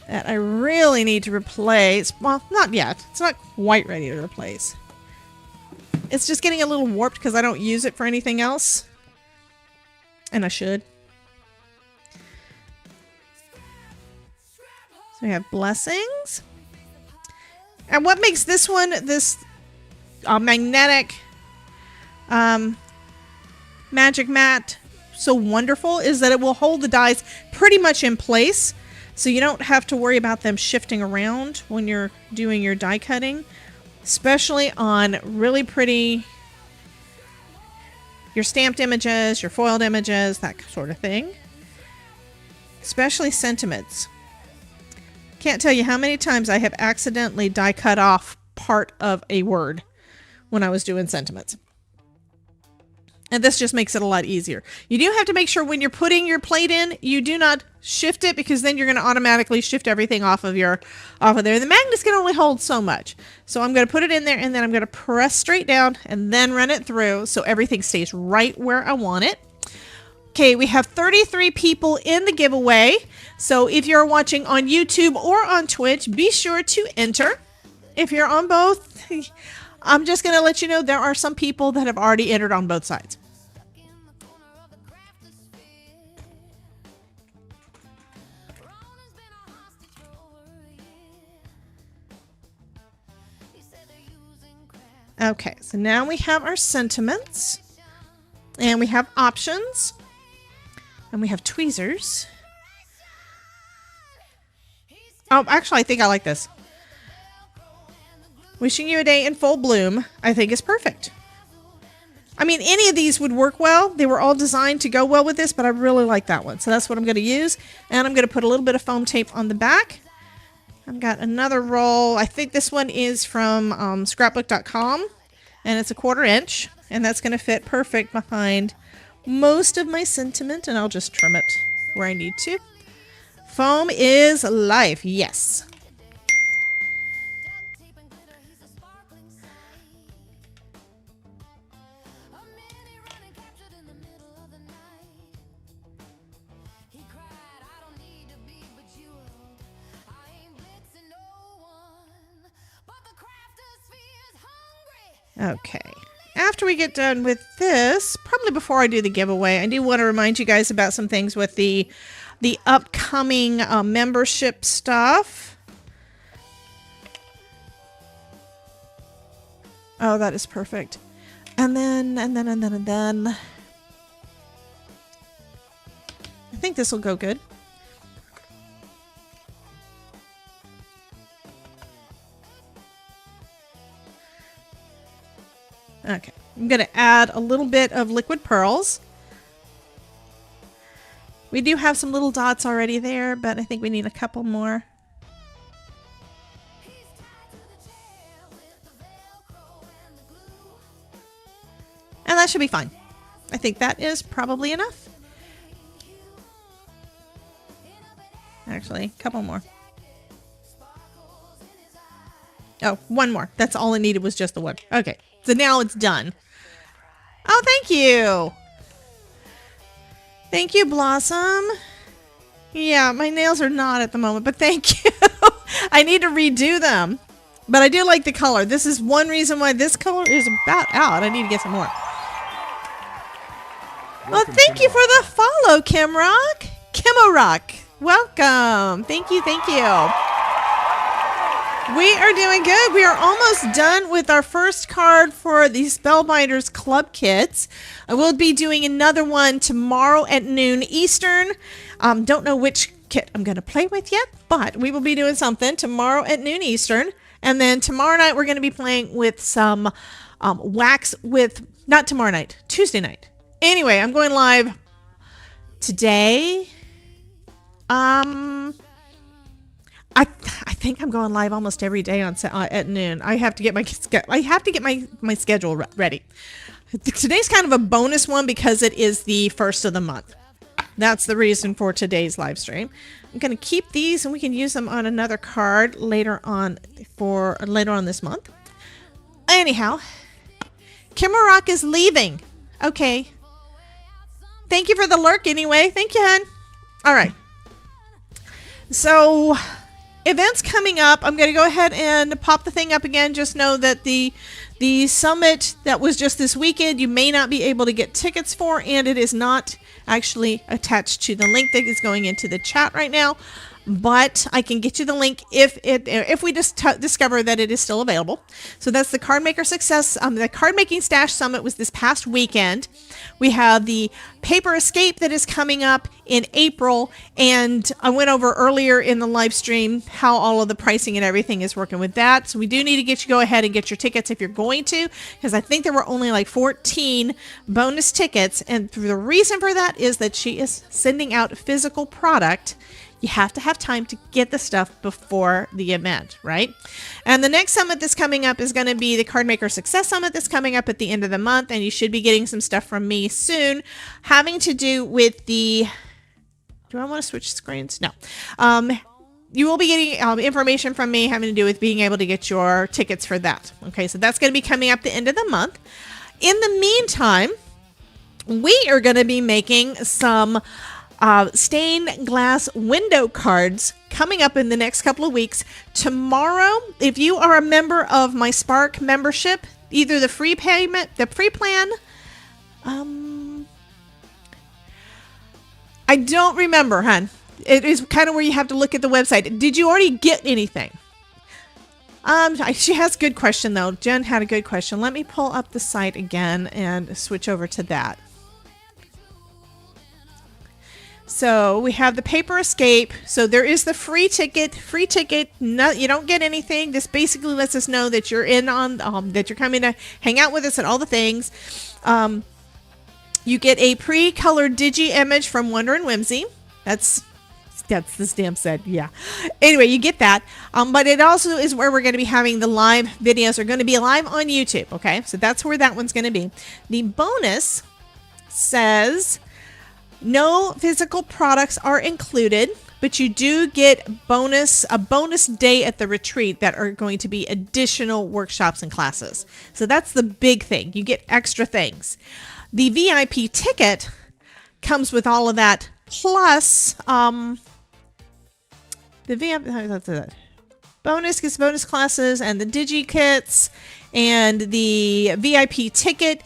that I really need to replace. Well, not yet. It's not quite ready to replace. It's just getting a little warped because I don't use it for anything else. And I should. So we have Blessings. And what makes this one, this magnetic magic mat so wonderful is that it will hold the dies pretty much in place. So you don't have to worry about them shifting around when you're doing your die cutting. Especially on really pretty, your stamped images, your foiled images, that sort of thing. Especially sentiments. Can't tell you how many times I have accidentally die cut off part of a word when I was doing sentiments. And this just makes it a lot easier. You do have to make sure when you're putting your plate in, you do not shift it, because then you're going to automatically shift everything off of there. The magnets can only hold so much. So I'm going to put it in there, and then I'm going to press straight down and then run it through so everything stays right where I want it. Okay, we have 33 people in the giveaway. So if you're watching on YouTube or on Twitch, be sure to enter. If you're on both, I'm just going to let you know there are some people that have already entered on both sides. Okay, so now we have our sentiments, and we have options, and we have tweezers. Oh, actually, I think I like this. Wishing you a day in full bloom, I think is perfect. I mean, any of these would work well. They were all designed to go well with this, but I really like that one. So that's what I'm going to use. And I'm going to put a little bit of foam tape on the back. I've got another roll. I think this one is from scrapbook.com, and it's a 1/4 inch, and that's going to fit perfect behind most of my sentiment, and I'll just trim it where I need to. Foam is life, yes. Okay, after we get done with this, probably before I do the giveaway, I do want to remind you guys about some things with the upcoming membership stuff. Oh, that is perfect. And then I think this will go good. Okay, I'm going to add a little bit of liquid pearls. We do have some little dots already there, but I think we need a couple more. And that should be fine. I think that is probably enough. Actually, a couple more. Oh, one more. That's all I needed was just the one. Okay, so now it's done. Oh, thank you. Thank you, Blossom. Yeah, my nails are not at the moment, but thank you. I need to redo them. But I do like the color. This is one reason why this color is about out. I need to get some more. Oh, thank you for the follow, Kimrock. Kimrock. Welcome. Thank you, thank you. We are doing good. We are almost done with our first card for the Spellbinders Club kits. I will be doing another one tomorrow at noon Eastern. Don't know which kit I'm going to play with yet, but we will be doing something tomorrow at noon Eastern. And then tomorrow night, we're going to be playing with some wax with, not tomorrow night, Tuesday night. Anyway, I'm going live today. I think I'm going live almost every day on at noon. I have to get my schedule ready. Today's kind of a bonus one because it is the first of the month. That's the reason for today's live stream. I'm going to keep these and we can use them on another card later on this month. Anyhow, Kimmerock is leaving. Okay. Thank you for the lurk anyway. Thank you, hon. All right. So, events coming up. I'm going to go ahead and pop the thing up again. Just know that the summit that was just this weekend, you may not be able to get tickets for, and it is not actually attached to the link that is going into the chat right now. But I can get you the link if we just discover that it is still available. So that's the Cardmaker Success. The Card Making Stash Summit was this past weekend. We have the Paper Escape that is coming up in April, and I went over earlier in the live stream how all of the pricing and everything is working with that. So we do need to go ahead and get your tickets if you're going to, because I think there were only like 14 bonus tickets, and the reason for that is that she is sending out physical product. You have to have time to get the stuff before the event, right? And the next summit that's coming up is going to be the Cardmaker Success Summit that's coming up at the end of the month, and you should be getting some stuff from me soon, having to do with the... Do I want to switch screens? No. You will be getting information from me having to do with being able to get your tickets for that. Okay, so that's going to be coming up the end of the month. In the meantime, we are going to be making some... stained glass window cards coming up in the next couple of weeks. Tomorrow, if you are a member of my Spark membership, either the free payment, the free plan, I don't remember, hon. It is kind of where you have to look at the website. Did you already get anything? She has a good question though. Jen had a good question. Let me pull up the site again and switch over to that. So we have the Paper Escape. So there is the free ticket. No, you don't get anything. This basically lets us know that you're in on that you're coming to hang out with us and all the things. You get a pre-colored digi image from Wonder and Whimsy. That's the stamp set. Yeah. Anyway, you get that. But it also is where we're going to be having the live videos. Are going to be live on YouTube. Okay, so that's where that one's going to be. The bonus says. No physical products are included, but you do get a bonus day at the retreat that are going to be additional workshops and classes. So that's the big thing. You get extra things. The VIP ticket comes with all of that, plus the VIP bonus gets bonus classes and the digi kits, and the VIP ticket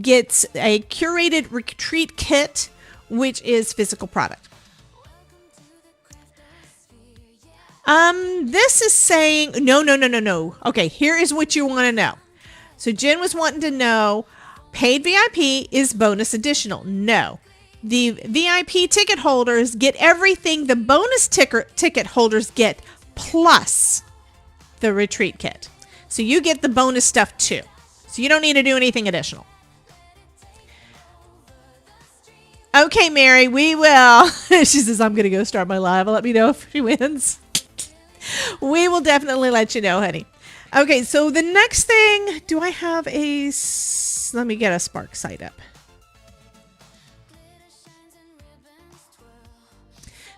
gets a curated retreat kit, which is physical product. This is saying, no. Okay, here is what you want to know. So Jen was wanting to know, paid VIP is bonus additional. No. The VIP ticket holders get everything the bonus ticket holders get plus the retreat kit. So you get the bonus stuff too. So you don't need to do anything additional. Okay, Mary, we will. She says, I'm going to go start my live. Let me know if she wins. We will definitely let you know, honey. Okay, so the next thing, do I have a... Let me get a Spark site up.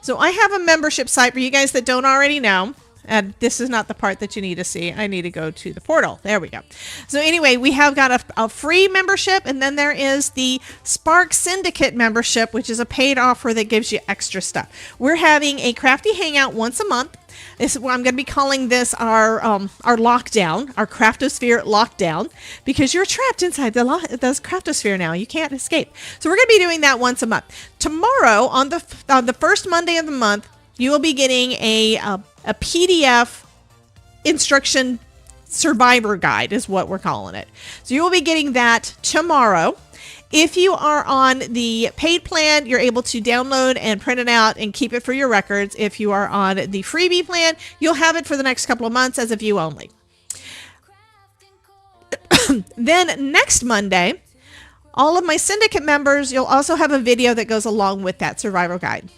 So I have a membership site for you guys that don't already know. And this is not the part that you need to see. I need to go to the portal. There we go. So anyway, we have got a free membership, and then there is the Spark Syndicate membership, which is a paid offer that gives you extra stuff. We're having a crafty hangout once a month. This is what I'm going to be calling this our lockdown, our Craftosphere lockdown, because you're trapped inside the Craftosphere now. You can't escape. So we're going to be doing that once a month. Tomorrow, on the first Monday of the month, you will be getting a PDF instruction survivor guide is what we're calling it. So you will be getting that tomorrow. If you are on the paid plan, you're able to download and print it out and keep it for your records. If you are on the freebie plan, you'll have it for the next couple of months as a view only. Then next Monday, all of my syndicate members, you'll also have a video that goes along with that survival guide.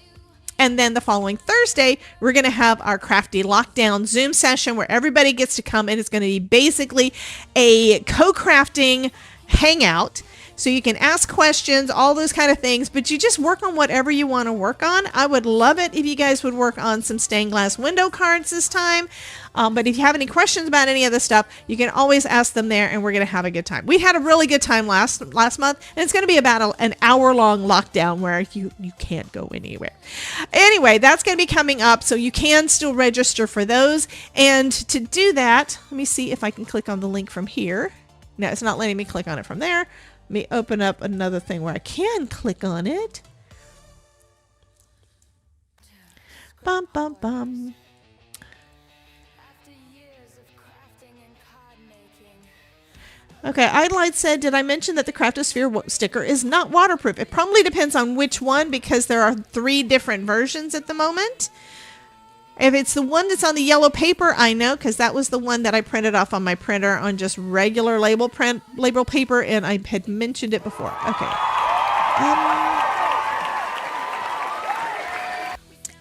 And then the following Thursday, we're going to have our Crafty Lockdown Zoom session where everybody gets to come, and it's going to be basically a co-crafting hangout. So you can ask questions, all those kind of things, but you just work on whatever you want to work on. I would love it if you guys would work on some stained glass window cards this time. But if you have any questions about any of this stuff, you can always ask them there, and we're going to have a good time. We had a really good time last month, and it's going to be about an hour-long lockdown where you can't go anywhere. Anyway, that's going to be coming up, so you can still register for those. And to do that, let me see if I can click on the link from here. No, it's not letting me click on it from there. Let me open up another thing where I can click on it. Bum, bum, bum. Okay, Idolight said, did I mention that the Craftosphere sticker is not waterproof? It probably depends on which one, because there are 3 different versions at the moment. If it's the one that's on the yellow paper, I know, because that was the one that I printed off on my printer on just regular label paper, and I had mentioned it before. Okay.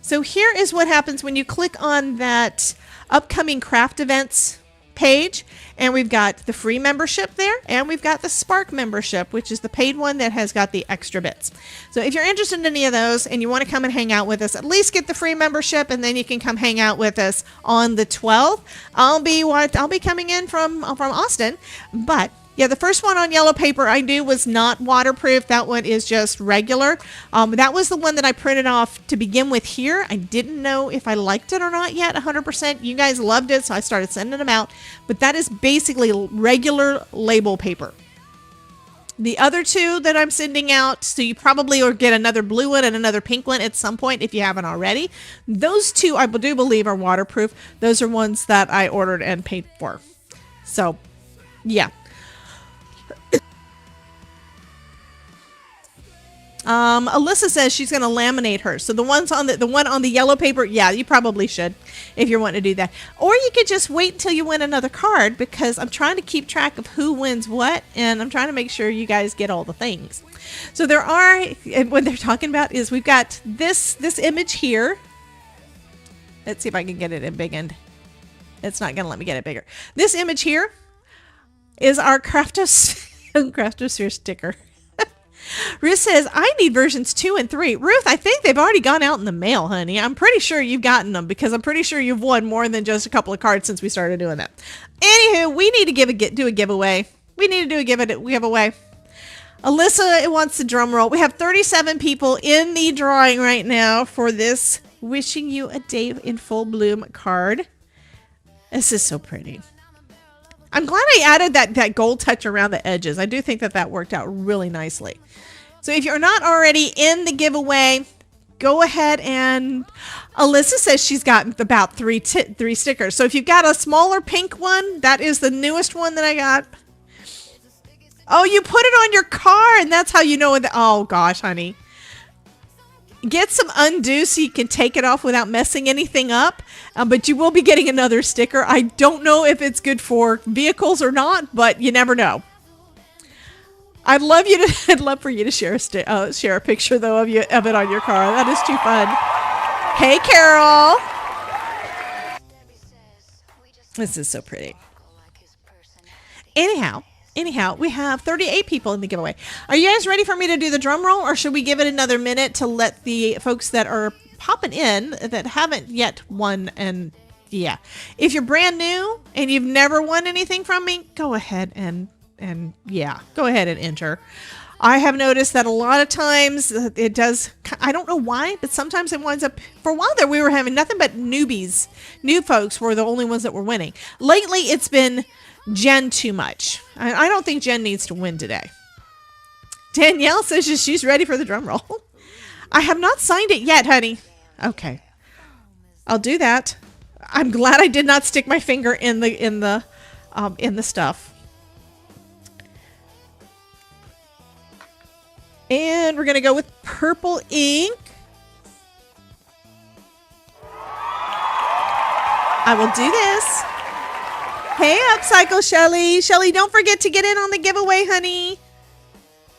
So here is what happens when you click on that upcoming craft events page, and we've got the free membership there, and we've got the Spark membership, which is the paid one that has got the extra bits. So if you're interested in any of those and you want to come and hang out with us, at least get the free membership, and then you can come hang out with us on the 12th. I'll be coming in from Austin, but yeah, the first one on yellow paper I knew was not waterproof. That one is just regular. That was the one that I printed off to begin with here. I didn't know if I liked it or not yet 100%. You guys loved it, so I started sending them out. But that is basically regular label paper. The other 2 that I'm sending out, so you probably will get another blue one and another pink one at some point if you haven't already. Those 2 I do believe are waterproof. Those are ones that I ordered and paid for. So, yeah. Alyssa says she's going to laminate hers. So the one on the yellow paper, yeah, you probably should if you're wanting to do that. Or you could just wait until you win another card, because I'm trying to keep track of who wins what, and I'm trying to make sure you guys get all the things. So there are, what they're talking about is we've got this image here. Let's see if I can get it in big end. It's not going to let me get it bigger. This image here is our Craftosphere sticker. Ruth says, I need versions 2 and 3. Ruth, I think they've already gone out in the mail, honey. I'm pretty sure you've gotten them, because I'm pretty sure you've won more than just a couple of cards since we started doing that. Anywho, we need to do a giveaway. We need to do a giveaway. Alyssa wants the drum roll. We have 37 people in the drawing right now for this Wishing You a Day in Full Bloom card. This is so pretty. I'm glad I added that gold touch around the edges. I do think that worked out really nicely. So if you're not already in the giveaway, go ahead and... Alyssa says she's got about 3 stickers. So if you've got a smaller pink one, that is the newest one that I got. Oh, you put it on your car, and that's how you know... Oh, gosh, honey. get some undo so you can take it off without messing anything up. But you will be getting another sticker. I don't know if it's good for vehicles or not, but you never know. I'd love for you to share a picture though of it on your car. That is too fun. Hey, Carol. This is so pretty. Anyhow, we have 38 people in the giveaway. Are you guys ready for me to do the drum roll, or should we give it another minute to let the folks that are popping in that haven't yet won? And yeah, if you're brand new and you've never won anything from me, go ahead and go ahead and enter. I have noticed that a lot of times it does, I don't know why, but sometimes it winds up, for a while there we were having nothing but newbies. New folks were the only ones that were winning. Lately it's been Jen too much. I don't think Jen needs to win today. Danielle says she's ready for the drum roll. I have not signed it yet, honey. Okay. I'll do that. I'm glad I did not stick my finger in the stuff. And we're going to go with purple ink. I will do this. Hey, Upcycle Shelly. Shelly, don't forget to get in on the giveaway, honey.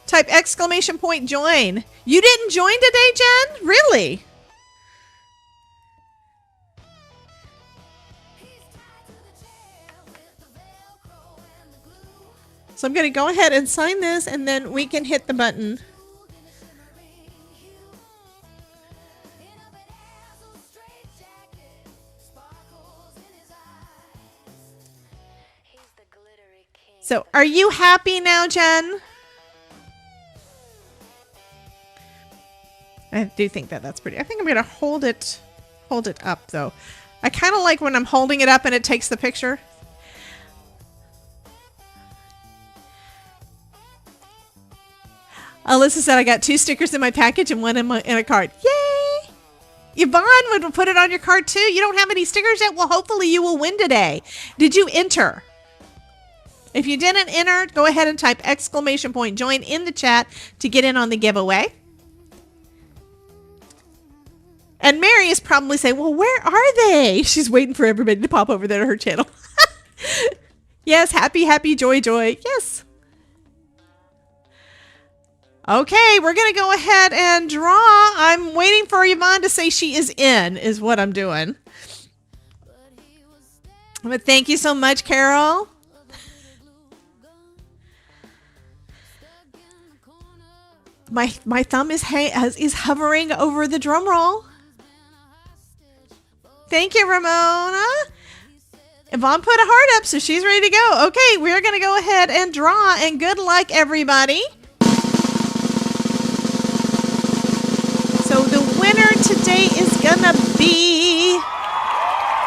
Type ! join. You didn't join today, Jen? Really? So I'm going to go ahead and sign this, and then we can hit the button. So are you happy now, Jen? I do think that's pretty. I think I'm going to hold it up, though. I kind of like when I'm holding it up and it takes the picture. Alyssa said I got 2 stickers in my package and one in a card. Yay! Yvonne would put it on your card too. You don't have any stickers yet? Well, hopefully you will win today. Did you enter? If you didn't enter, go ahead and type ! join in the chat to get in on the giveaway. And Mary is probably saying, well, where are they? She's waiting for everybody to pop over there to her channel. Yes, happy, joy. Yes. Okay, we're going to go ahead and draw. I'm waiting for Yvonne to say she is in, is what I'm doing. But thank you so much, Carol. My thumb is hovering over the drum roll. Thank you, Ramona. Yvonne put a heart up, so she's ready to go. Okay, we're going to go ahead and draw, and good luck, everybody. So the winner today is gonna be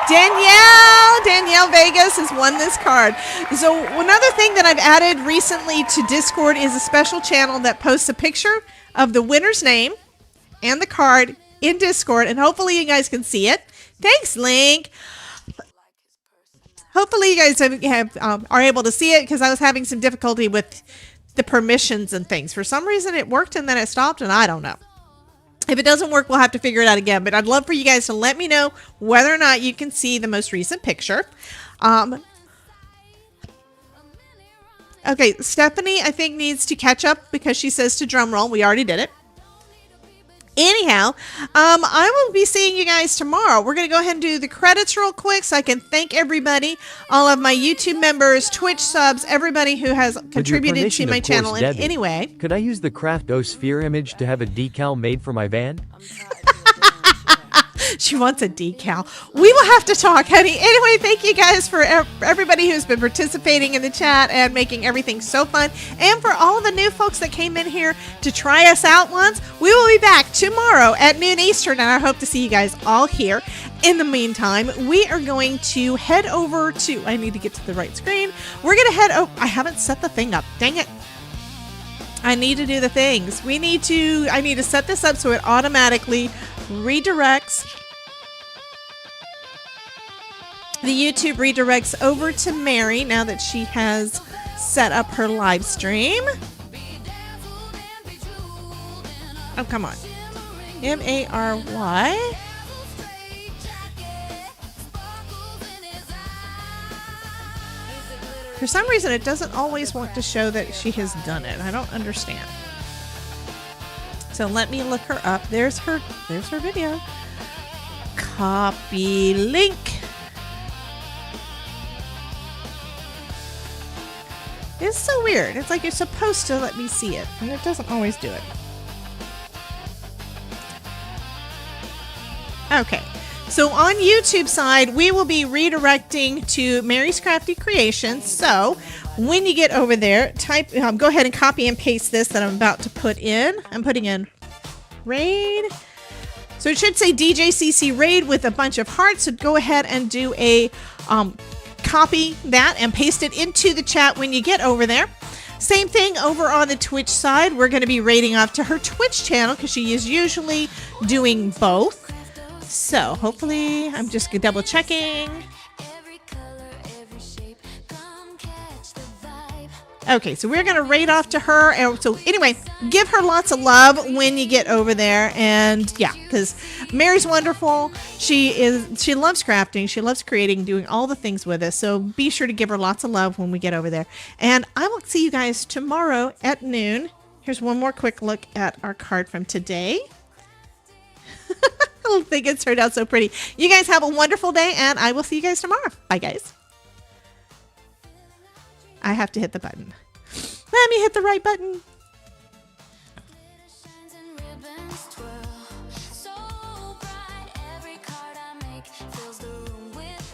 Danielle Vegas has won this card. So another thing that I've added recently to Discord is a special channel that posts a picture of the winner's name and the card in Discord, and hopefully you guys can see it. Thanks, Link. Hopefully you guys are able to see it, because I was having some difficulty with the permissions and things. For some reason it worked and then it stopped, and I don't know. If it doesn't work, we'll have to figure it out again. But I'd love for you guys to let me know whether or not you can see the most recent picture. Okay, Stephanie, I think, needs to catch up because she says to drum roll. We already did it. Anyhow, I will be seeing you guys tomorrow. We're going to go ahead and do the credits real quick so I can thank everybody, all of my YouTube members, Twitch subs, everybody who has contributed to my channel in any way. Could I use the Crafto-Sphere image to have a decal made for my van? She wants a decal. We will have to talk, honey. Anyway, thank you guys for everybody who's been participating in the chat and making everything so fun. And for all of the new folks that came in here to try us out once, we will be back tomorrow at noon Eastern, and I hope to see you guys all here. In the meantime, we are going to head over to, I need to get to the right screen. We're going to head, oh, I haven't set the thing up. Dang it. I need to do the things. I need to set this up so it automatically redirects. The YouTube redirects over to Mary now that she has set up her live stream. Oh, come on. Mary. For some reason, it doesn't always want to show that she has done it. I don't understand. So let me look her up. There's her video. Copy link. It's so weird. It's like you're supposed to let me see it, and it doesn't always do it. Okay. So on YouTube side, we will be redirecting to Mary's Crafty Creations. So when you get over there, type, go ahead and copy and paste this that I'm about to put in. I'm putting in raid. So it should say DJCC raid with a bunch of hearts. So go ahead and do a copy that and paste it into the chat when you get over there. Same thing over on the Twitch side. We're going to be raiding off to her Twitch channel because she is usually doing both. So hopefully, I'm just double checking. Okay, so we're going to raid off to her. And so anyway, give her lots of love when you get over there. And yeah, because Mary's wonderful. She loves crafting. She loves creating, doing all the things with us. So be sure to give her lots of love when we get over there. And I will see you guys tomorrow at noon. Here's one more quick look at our card from today. I don't think it turned out so pretty. You guys have a wonderful day, and I will see you guys tomorrow. Bye, guys. I have to hit the button. Let me hit the right button.